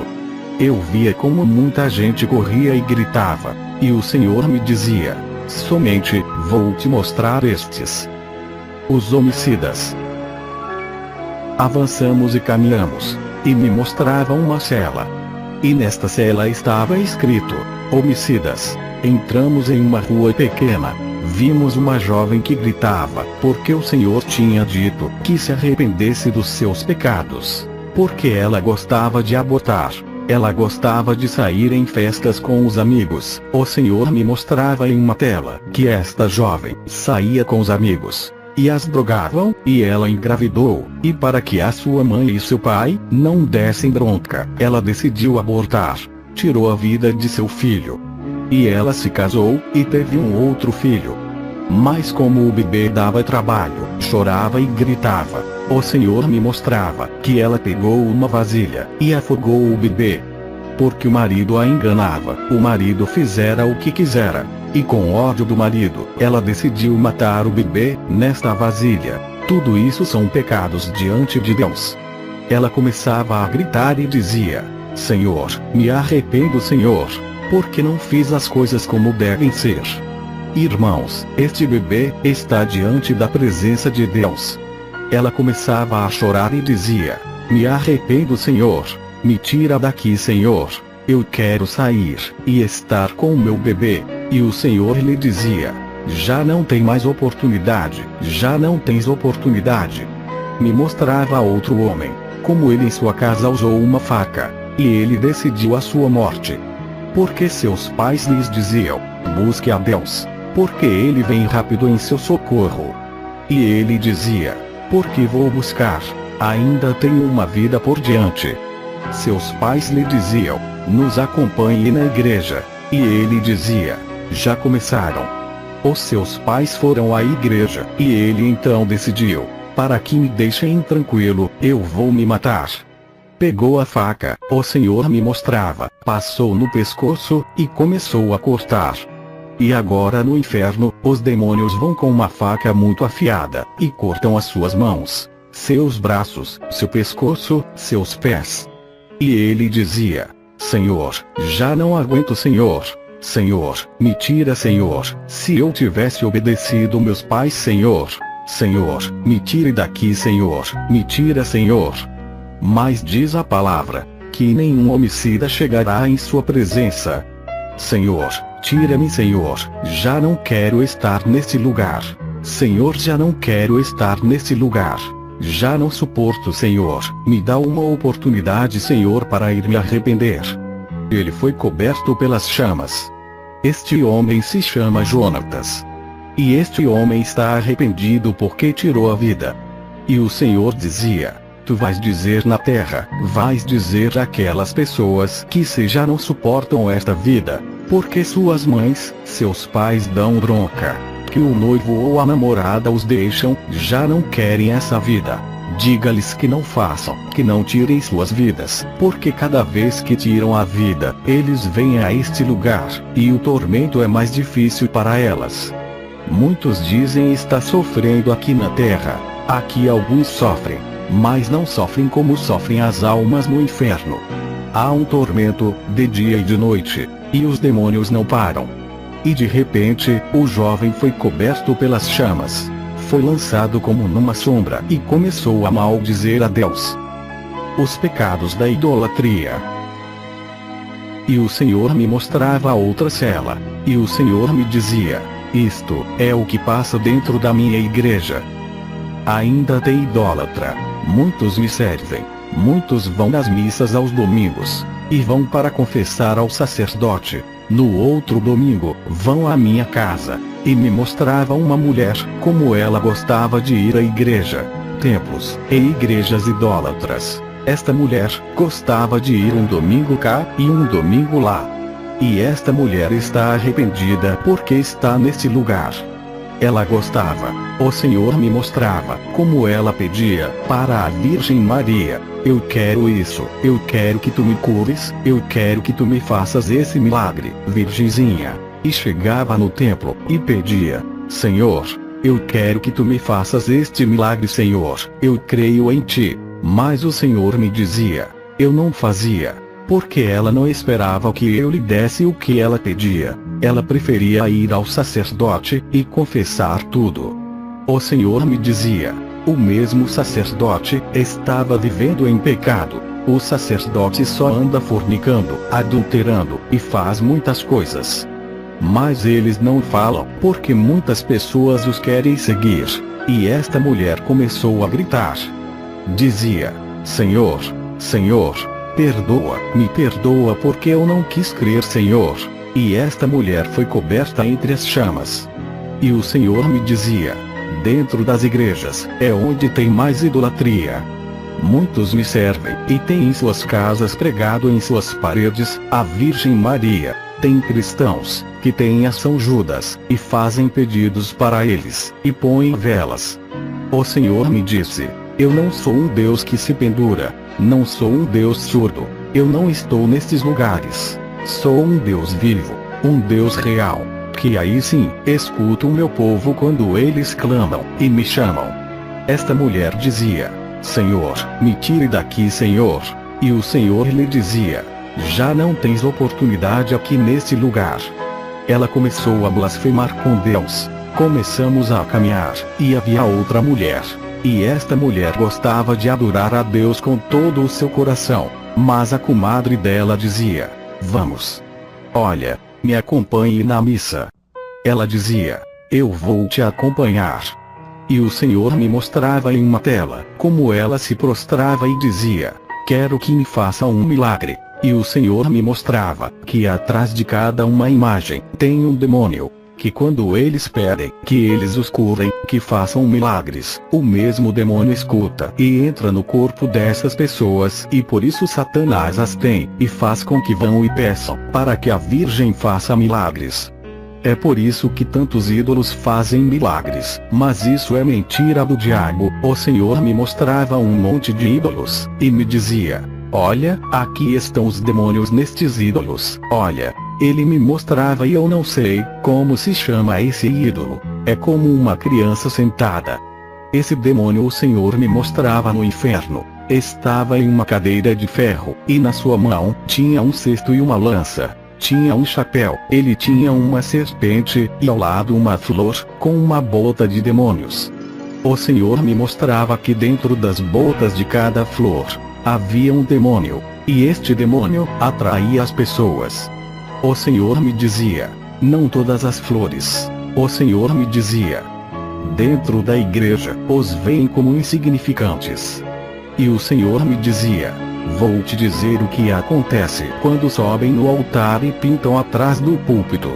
Eu via como muita gente corria e gritava. E o Senhor me dizia: somente vou te mostrar estes. Os homicidas. Avançamos e caminhamos. E me mostrava uma cela. E nesta cela estava escrito: homicidas. Entramos em uma rua pequena. Vimos uma jovem que gritava, porque o Senhor tinha dito que se arrependesse dos seus pecados. Porque ela gostava de abortar. Ela gostava de sair em festas com os amigos. O Senhor me mostrava em uma tela que esta jovem saía com os amigos. E as drogavam, e ela engravidou, e para que a sua mãe e seu pai não dessem bronca, ela decidiu abortar. Tirou a vida de seu filho. E ela se casou, e teve um outro filho. Mas como o bebê dava trabalho, chorava e gritava, o Senhor me mostrava que ela pegou uma vasilha, e afogou o bebê. Porque o marido a enganava, o marido fizera o que quisera. E com ódio do marido, ela decidiu matar o bebê, nesta vasilha. Tudo isso são pecados diante de Deus. Ela começava a gritar e dizia: Senhor, me arrependo, Senhor, porque não fiz as coisas como devem ser. Irmãos, este bebê está diante da presença de Deus. Ela começava a chorar e dizia: me arrependo, Senhor, me tira daqui, Senhor. Eu quero sair e estar com o meu bebê. E o Senhor lhe dizia: já não tem mais oportunidade, já não tens oportunidade. Me mostrava outro homem, como ele em sua casa usou uma faca, e ele decidiu a sua morte. Porque seus pais lhes diziam: busque a Deus, porque ele vem rápido em seu socorro. E ele dizia: porque vou buscar, ainda tenho uma vida por diante. Seus pais lhe diziam: nos acompanhe na igreja. E ele dizia: já começaram. Os seus pais foram à igreja, e ele então decidiu: para que me deixem tranquilo, eu vou me matar. Pegou a faca, o Senhor me mostrava, passou no pescoço, e começou a cortar. E agora no inferno, os demônios vão com uma faca muito afiada, e cortam as suas mãos, seus braços, seu pescoço, seus pés. E ele dizia: Senhor, já não aguento, Senhor. Senhor, me tira, Senhor. Se eu tivesse obedecido meus pais, Senhor. Senhor, me tire daqui, Senhor. Me tira, Senhor. Mas diz a palavra, que nenhum homicida chegará em sua presença. Senhor, tira-me, Senhor. Já não quero estar nesse lugar. Senhor, já não quero estar nesse lugar. Já não suporto, Senhor. Me dá uma oportunidade, Senhor, para ir me arrepender. Ele foi coberto pelas chamas. Este homem se chama Jonatas. E este homem está arrependido porque tirou a vida. E o Senhor dizia: tu vais dizer na terra, vais dizer àquelas pessoas que se já não suportam esta vida, porque suas mães, seus pais dão bronca, que o noivo ou a namorada os deixam, já não querem essa vida. Diga-lhes que não façam, que não tirem suas vidas, porque cada vez que tiram a vida, eles vêm a este lugar, e o tormento é mais difícil para elas. Muitos dizem estar sofrendo aqui na terra. Aqui alguns sofrem, mas não sofrem como sofrem as almas no inferno. Há um tormento, de dia e de noite, e os demônios não param. E de repente, o jovem foi coberto pelas chamas. Foi lançado como numa sombra e começou a maldizer a Deus. Os pecados da idolatria. E o Senhor me mostrava outra cela. E o Senhor me dizia: isto é o que passa dentro da minha igreja. Ainda tem idólatra. Muitos me servem. Muitos vão nas missas aos domingos. E vão para confessar ao sacerdote. No outro domingo, vão à minha casa. E me mostrava uma mulher, como ela gostava de ir à igreja, templos e igrejas idólatras. Esta mulher gostava de ir um domingo cá e um domingo lá. E esta mulher está arrependida porque está neste lugar. Ela gostava. O Senhor me mostrava como ela pedia para a Virgem Maria: eu quero isso, eu quero que tu me cures, eu quero que tu me faças esse milagre, Virgenzinha. E chegava no templo e pedia: Senhor, eu quero que tu me faças este milagre, Senhor, eu creio em ti. Mas o Senhor me dizia: eu não fazia, porque ela não esperava que eu lhe desse o que ela pedia. Ela preferia ir ao sacerdote e confessar tudo. O Senhor me dizia: o mesmo sacerdote estava vivendo em pecado. O sacerdote só anda fornicando, adulterando e faz muitas coisas. Mas eles não falam, porque muitas pessoas os querem seguir. E esta mulher começou a gritar. Dizia: Senhor, Senhor, perdoa, me perdoa porque eu não quis crer, Senhor. E esta mulher foi coberta entre as chamas. E o Senhor me dizia: dentro das igrejas, é onde tem mais idolatria. Muitos me servem, e têm em suas casas pregado em suas paredes a Virgem Maria. Tem cristãos que têm a São Judas, e fazem pedidos para eles, e põem velas. O Senhor me disse: eu não sou um Deus que se pendura, não sou um Deus surdo, eu não estou nestes lugares. Sou um Deus vivo, um Deus real, que aí sim, escuta o meu povo quando eles clamam, e me chamam. Esta mulher dizia: Senhor, me tire daqui, Senhor. E o Senhor lhe dizia: já não tens oportunidade aqui neste lugar. Ela começou a blasfemar com Deus. Começamos a caminhar, e havia outra mulher. E esta mulher gostava de adorar a Deus com todo o seu coração. Mas a comadre dela dizia: vamos. Olha, me acompanhe na missa. Ela dizia: eu vou te acompanhar. E o Senhor me mostrava em uma tela como ela se prostrava e dizia: quero que me faça um milagre. E o Senhor me mostrava que atrás de cada uma imagem tem um demônio, que quando eles pedem que eles os curem, que façam milagres, o mesmo demônio escuta e entra no corpo dessas pessoas, e por isso Satanás as tem, e faz com que vão e peçam para que a Virgem faça milagres. É por isso que tantos ídolos fazem milagres, mas isso é mentira do diabo. O Senhor me mostrava um monte de ídolos, e me dizia: olha, aqui estão os demônios nestes ídolos. Olha, ele me mostrava e eu não sei como se chama esse ídolo. É como uma criança sentada. Esse demônio o Senhor me mostrava no inferno. Estava em uma cadeira de ferro, e na sua mão tinha um cesto e uma lança. Tinha um chapéu, ele tinha uma serpente, e ao lado uma flor, com uma bota de demônios. O Senhor me mostrava que dentro das botas de cada flor havia um demônio, e este demônio atraía as pessoas. O Senhor me dizia: não todas as flores. O Senhor me dizia: dentro da igreja, os veem como insignificantes. E o Senhor me dizia: vou te dizer o que acontece quando sobem no altar e pintam atrás do púlpito.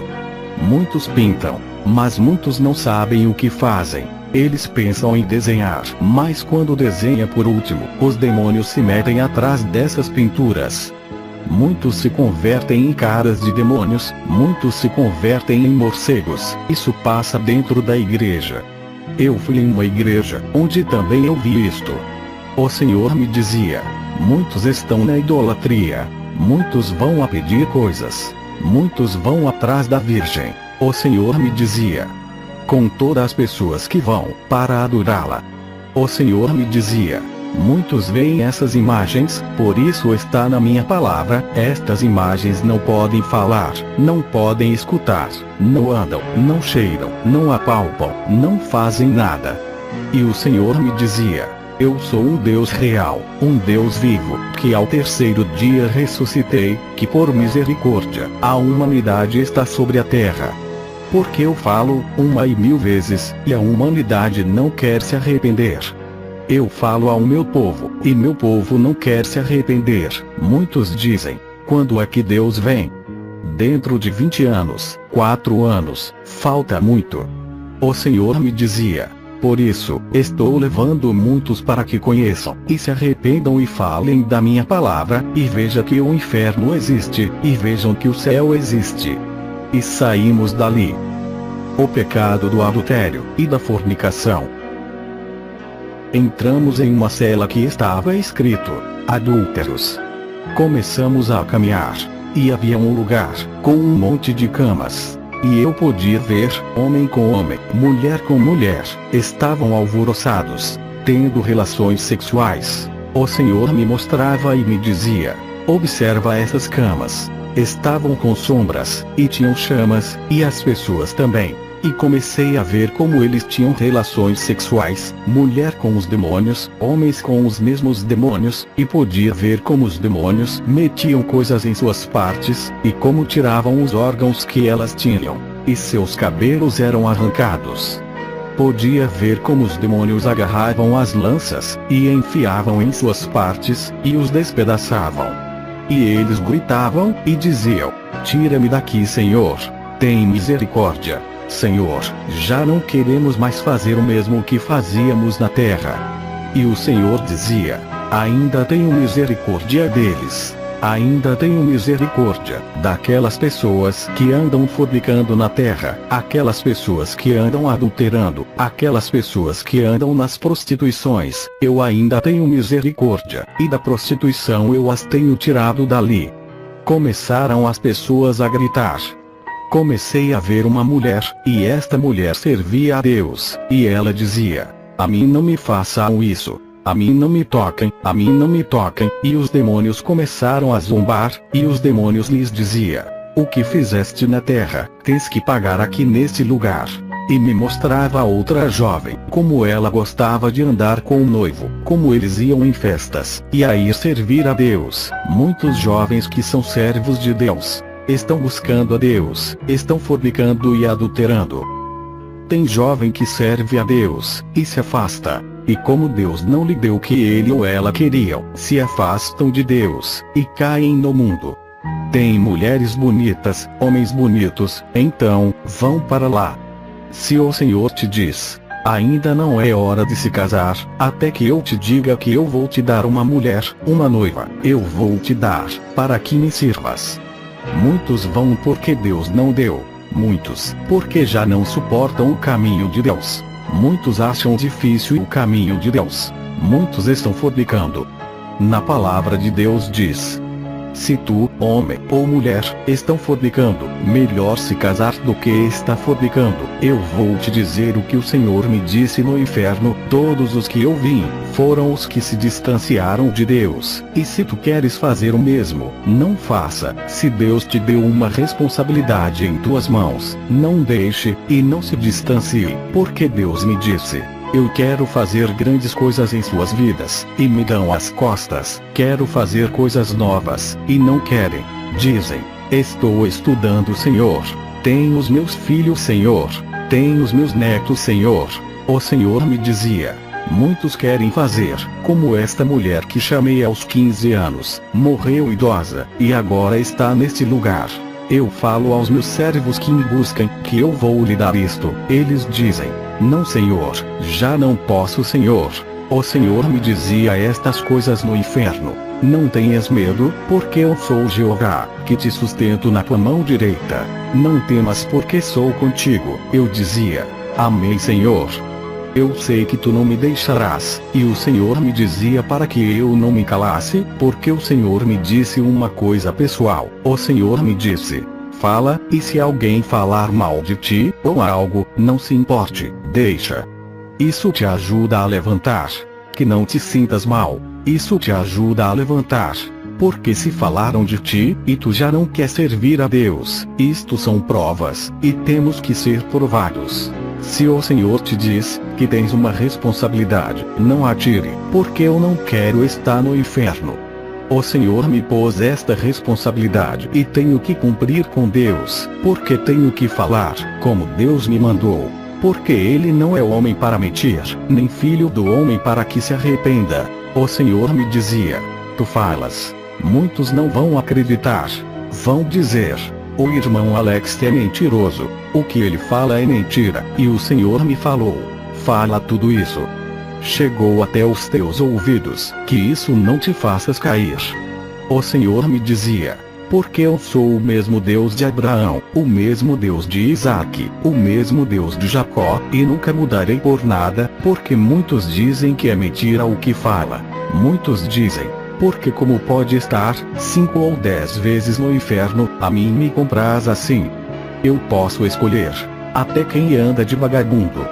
Muitos pintam, mas muitos não sabem o que fazem. Eles pensam em desenhar, mas quando desenha por último, os demônios se metem atrás dessas pinturas. Muitos se convertem em caras de demônios, muitos se convertem em morcegos. Isso passa dentro da igreja. Eu fui em uma igreja, onde também eu vi isto. O Senhor me dizia: muitos estão na idolatria. Muitos vão a pedir coisas. Muitos vão atrás da Virgem. O Senhor me dizia: com todas as pessoas que vão para adorá-la. O Senhor me dizia: muitos veem essas imagens, por isso está na minha palavra, estas imagens não podem falar, não podem escutar, não andam, não cheiram, não apalpam, não fazem nada. E o Senhor me dizia: eu sou um Deus real, um Deus vivo, que ao terceiro dia ressuscitei, que por misericórdia, a humanidade está sobre a terra. Porque eu falo, 1.000 vezes, e a humanidade não quer se arrepender. Eu falo ao meu povo, e meu povo não quer se arrepender. Muitos dizem: quando é que Deus vem? Dentro de 20 anos, 4 anos, falta muito. O Senhor me dizia: por isso, estou levando muitos para que conheçam, e se arrependam e falem da minha palavra, e vejam que o inferno existe, e vejam que o céu existe. E saímos dali. O pecado do adultério e da fornicação. Entramos em uma cela que estava escrito: adúlteros. Começamos a caminhar, e havia um lugar, com um monte de camas. E eu podia ver, homem com homem, mulher com mulher, estavam alvoroçados, tendo relações sexuais. O Senhor me mostrava e me dizia: observa essas camas. Estavam com sombras, e tinham chamas, e as pessoas também. E comecei a ver como eles tinham relações sexuais, mulher com os demônios, homens com os mesmos demônios, e podia ver como os demônios metiam coisas em suas partes, e como tiravam os órgãos que elas tinham, e seus cabelos eram arrancados. Podia ver como os demônios agarravam as lanças, e enfiavam em suas partes, e os despedaçavam. E eles gritavam, e diziam: tira-me daqui, Senhor, tem misericórdia. Senhor, já não queremos mais fazer o mesmo que fazíamos na terra. E o Senhor dizia: ainda tenho misericórdia deles. Ainda tenho misericórdia daquelas pessoas que andam fornicando na terra, aquelas pessoas que andam adulterando, aquelas pessoas que andam nas prostituições. Eu ainda tenho misericórdia, e da prostituição eu as tenho tirado dali. Começaram as pessoas a gritar. Comecei a ver uma mulher, e esta mulher servia a Deus, e ela dizia: a mim não me façam isso, a mim não me toquem, a mim não me toquem. E os demônios começaram a zombar, e os demônios lhes dizia: o que fizeste na terra, tens que pagar aqui neste lugar. E me mostrava outra jovem, como ela gostava de andar com o noivo, como eles iam em festas, e a ir servir a Deus. Muitos jovens que são servos de Deus estão buscando a Deus, estão fornicando e adulterando. Tem jovem que serve a Deus, e se afasta, e como Deus não lhe deu o que ele ou ela queriam, se afastam de Deus, e caem no mundo. Tem mulheres bonitas, homens bonitos, então, vão para lá. Se o Senhor te diz: ainda não é hora de se casar, até que eu te diga que eu vou te dar uma mulher, uma noiva, eu vou te dar, para que me sirvas. Muitos vão porque Deus não deu. Muitos, porque já não suportam o caminho de Deus. Muitos acham difícil o caminho de Deus. Muitos estão fornicando. Na palavra de Deus diz: se tu, homem ou mulher, estão fornicando, melhor se casar do que está fornicando. Eu vou te dizer o que o Senhor me disse no inferno: todos os que eu vi, foram os que se distanciaram de Deus. E se tu queres fazer o mesmo, não faça. Se Deus te deu uma responsabilidade em tuas mãos, não deixe, e não se distancie, porque Deus me disse: eu quero fazer grandes coisas em suas vidas, e me dão as costas. Quero fazer coisas novas, e não querem. Dizem: estou estudando, Senhor. Tenho os meus filhos, Senhor. Tenho os meus netos, Senhor. O Senhor me dizia: muitos querem fazer, como esta mulher que chamei aos 15 anos, morreu idosa, e agora está neste lugar. Eu falo aos meus servos que me buscam, que eu vou lhe dar isto. Eles dizem: não, Senhor, já não posso, Senhor. O Senhor me dizia estas coisas no inferno: não tenhas medo, porque eu sou Jeová, que te sustento na tua mão direita. Não temas, porque sou contigo. Eu dizia: amém, Senhor. Eu sei que tu não me deixarás. E o Senhor me dizia para que eu não me calasse, porque o Senhor me disse uma coisa pessoal. O Senhor me disse: fala, e se alguém falar mal de ti, ou algo, não se importe, deixa. Isso te ajuda a levantar. Que não te sintas mal. Isso te ajuda a levantar. Porque se falaram de ti, e tu já não quer servir a Deus, isto são provas, e temos que ser provados. Se o Senhor te diz que tens uma responsabilidade, não atire, porque eu não quero estar no inferno. O Senhor me pôs esta responsabilidade e tenho que cumprir com Deus, porque tenho que falar, como Deus me mandou. Porque Ele não é homem para mentir, nem filho do homem para que se arrependa. O Senhor me dizia: tu falas. Muitos não vão acreditar. Vão dizer: o irmão Alex é mentiroso. O que ele fala é mentira. E o Senhor me falou: fala tudo isso. Chegou até os teus ouvidos, que isso não te faças cair. O Senhor me dizia: porque eu sou o mesmo Deus de Abraão, o mesmo Deus de Isaque, o mesmo Deus de Jacó, e nunca mudarei por nada, porque muitos dizem que é mentira o que fala. Muitos dizem: porque como pode estar 5 ou 10 vezes no inferno, a mim me compraz assim. Eu posso escolher, até quem anda de vagabundo.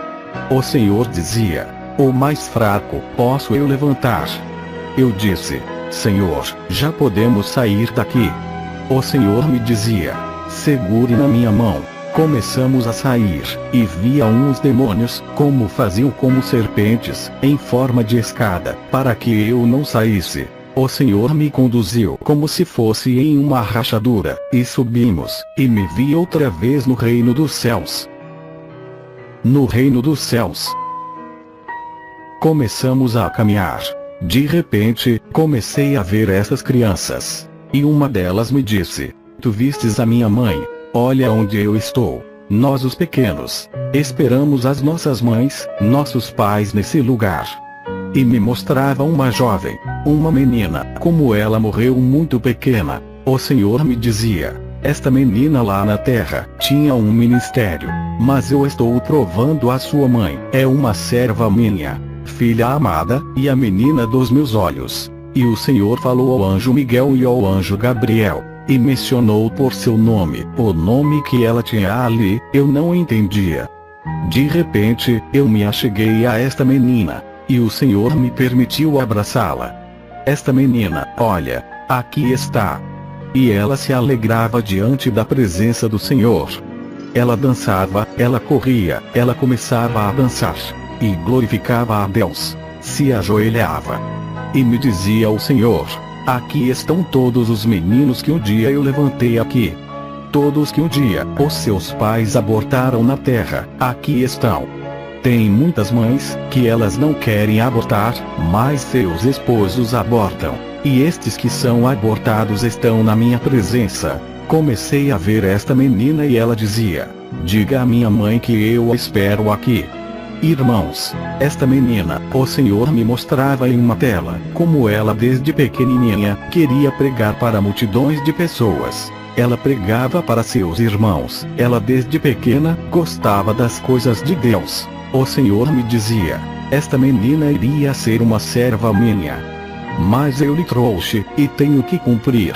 O Senhor dizia: o mais fraco posso eu levantar. Eu disse: Senhor, já podemos sair daqui. O Senhor me dizia: segure na minha mão. Começamos a sair, e via uns demônios, como faziam como serpentes, em forma de escada, para que eu não saísse. O Senhor me conduziu como se fosse em uma rachadura, e subimos, e me vi outra vez no reino dos céus. No reino dos céus. Começamos a caminhar. De repente, comecei a ver essas crianças. E uma delas me disse: tu vistes a minha mãe? Olha onde eu estou. Nós os pequenos, esperamos as nossas mães, nossos pais nesse lugar. E me mostrava uma jovem, uma menina, como ela morreu muito pequena. O Senhor me dizia: esta menina lá na terra, tinha um ministério, mas eu estou provando a sua mãe, é uma serva minha, filha amada, e a menina dos meus olhos. E o Senhor falou ao anjo Miguel e ao anjo Gabriel, e mencionou por seu nome, o nome que ela tinha ali, eu não entendia. De repente, eu me acheguei a esta menina, e o Senhor me permitiu abraçá-la. Esta menina, olha, aqui está. E ela se alegrava diante da presença do Senhor. Ela dançava, ela corria, ela começava a dançar, e glorificava a Deus, se ajoelhava. E me dizia o Senhor: aqui estão todos os meninos que um dia eu levantei aqui. Todos que um dia os seus pais abortaram na terra, aqui estão. Tem muitas mães, que elas não querem abortar, mas seus esposos abortam, e estes que são abortados estão na minha presença. Comecei a ver esta menina e ela dizia: diga à minha mãe que eu a espero aqui. Irmãos, esta menina, o Senhor me mostrava em uma tela, como ela desde pequenininha, queria pregar para multidões de pessoas. Ela pregava para seus irmãos, ela desde pequena, gostava das coisas de Deus. O Senhor me dizia: esta menina iria ser uma serva minha. Mas eu lhe trouxe, e tenho que cumprir.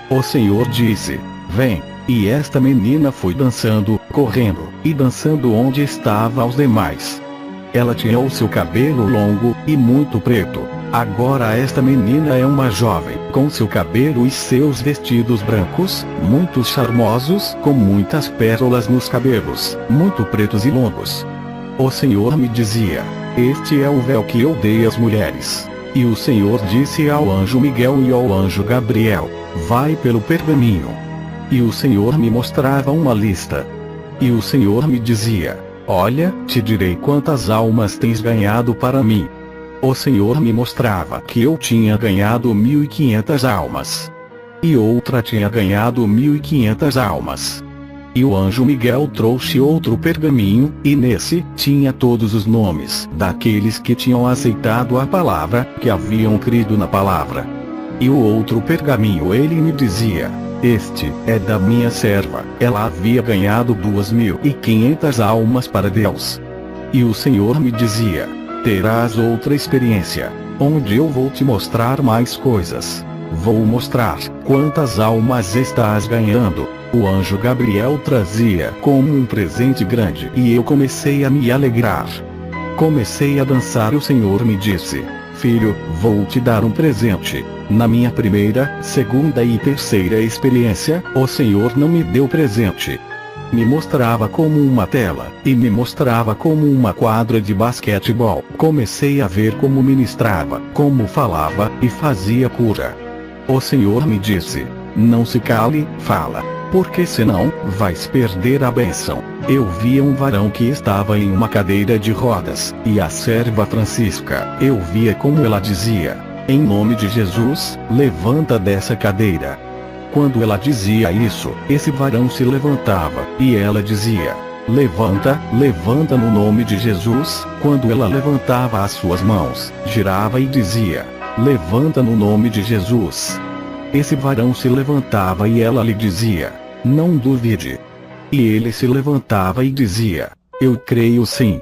O Senhor disse: vem. E esta menina foi dançando, correndo, e dançando onde estavam os demais. Ela tinha o seu cabelo longo, e muito preto. Agora esta menina é uma jovem, com seu cabelo e seus vestidos brancos, muito charmosos, com muitas pérolas nos cabelos, muito pretos e longos. O Senhor me dizia: este é o véu que eu dei às mulheres. E o Senhor disse ao anjo Miguel e ao anjo Gabriel: vai pelo pergaminho. E o Senhor me mostrava uma lista. E o Senhor me dizia: olha, te direi quantas almas tens ganhado para mim. O Senhor me mostrava que eu tinha ganhado 1.500 almas. E outra tinha ganhado 1.500 almas. E o anjo Miguel trouxe outro pergaminho, e nesse, tinha todos os nomes daqueles que tinham aceitado a palavra, que haviam crido na palavra. E o outro pergaminho ele me dizia: este é da minha serva, ela havia ganhado 2.500 almas para Deus. E o Senhor me dizia: terás outra experiência, onde eu vou te mostrar mais coisas. Vou mostrar quantas almas estás ganhando. O anjo Gabriel trazia como um presente grande e eu comecei a me alegrar. Comecei a dançar. O Senhor me disse: filho, vou te dar um presente. Na minha primeira, segunda e terceira experiência, o Senhor não me deu presente. Me mostrava como uma tela, e me mostrava como uma quadra de basquetebol. Comecei a ver como ministrava, como falava, e fazia cura. O Senhor me disse: não se cale, fala, porque senão, vais perder a bênção. Eu via um varão que estava em uma cadeira de rodas, e a serva Francisca, eu via como ela dizia: em nome de Jesus, levanta dessa cadeira. Quando ela dizia isso, esse varão se levantava, e ela dizia: levanta, levanta no nome de Jesus. Quando ela levantava as suas mãos, girava e dizia: levanta no nome de Jesus. Esse varão se levantava e ela lhe dizia: não duvide. E ele se levantava e dizia: eu creio sim.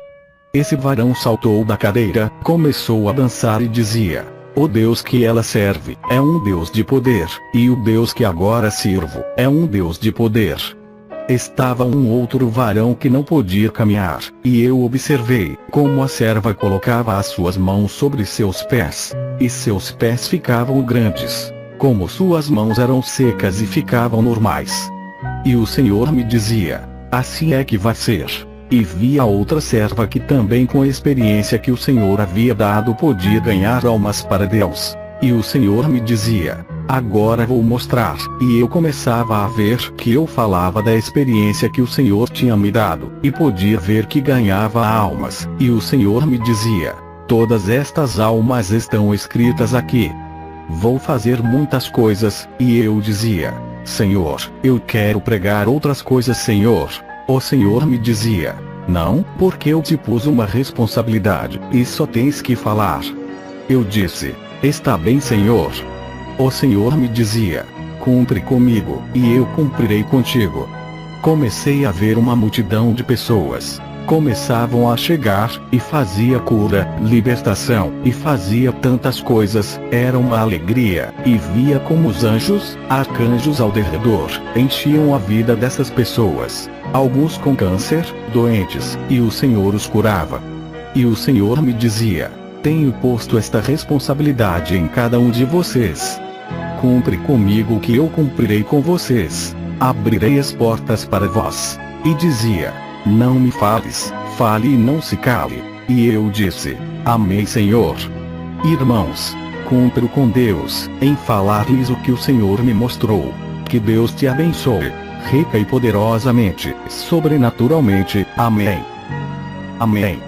Esse varão saltou da cadeira, começou a dançar e dizia: o Deus que ela serve é um Deus de poder, e o Deus que agora sirvo é um Deus de poder. Estava um outro varão que não podia caminhar, e eu observei como a serva colocava as suas mãos sobre seus pés, e seus pés ficavam grandes, como suas mãos eram secas e ficavam normais. E o Senhor me dizia: assim é que vai ser. E via outra serva que também, com a experiência que o Senhor havia dado, podia ganhar almas para Deus. E o Senhor me dizia: agora vou mostrar. E eu começava a ver que eu falava da experiência que o Senhor tinha me dado, e podia ver que ganhava almas. E o Senhor me dizia: todas estas almas estão escritas aqui. Vou fazer muitas coisas. E eu dizia: Senhor, eu quero pregar outras coisas, Senhor. O Senhor me dizia: não, porque eu te pus uma responsabilidade, e só tens que falar. Eu disse: está bem, Senhor. O Senhor me dizia: cumpre comigo, e eu cumprirei contigo. Comecei a ver uma multidão de pessoas. Começavam a chegar, e fazia cura, libertação, e fazia tantas coisas, era uma alegria, e via como os anjos, arcanjos ao derredor, enchiam a vida dessas pessoas. Alguns com câncer, doentes, e o Senhor os curava. E o Senhor me dizia: tenho posto esta responsabilidade em cada um de vocês. Cumpre comigo que eu cumprirei com vocês. Abrirei as portas para vós. E dizia: não me fales, fale e não se cale. E eu disse: amém, Senhor. Irmãos, cumpro com Deus, em falar-lhes o que o Senhor me mostrou. Que Deus te abençoe, rica e poderosamente, sobrenaturalmente. Amém. Amém.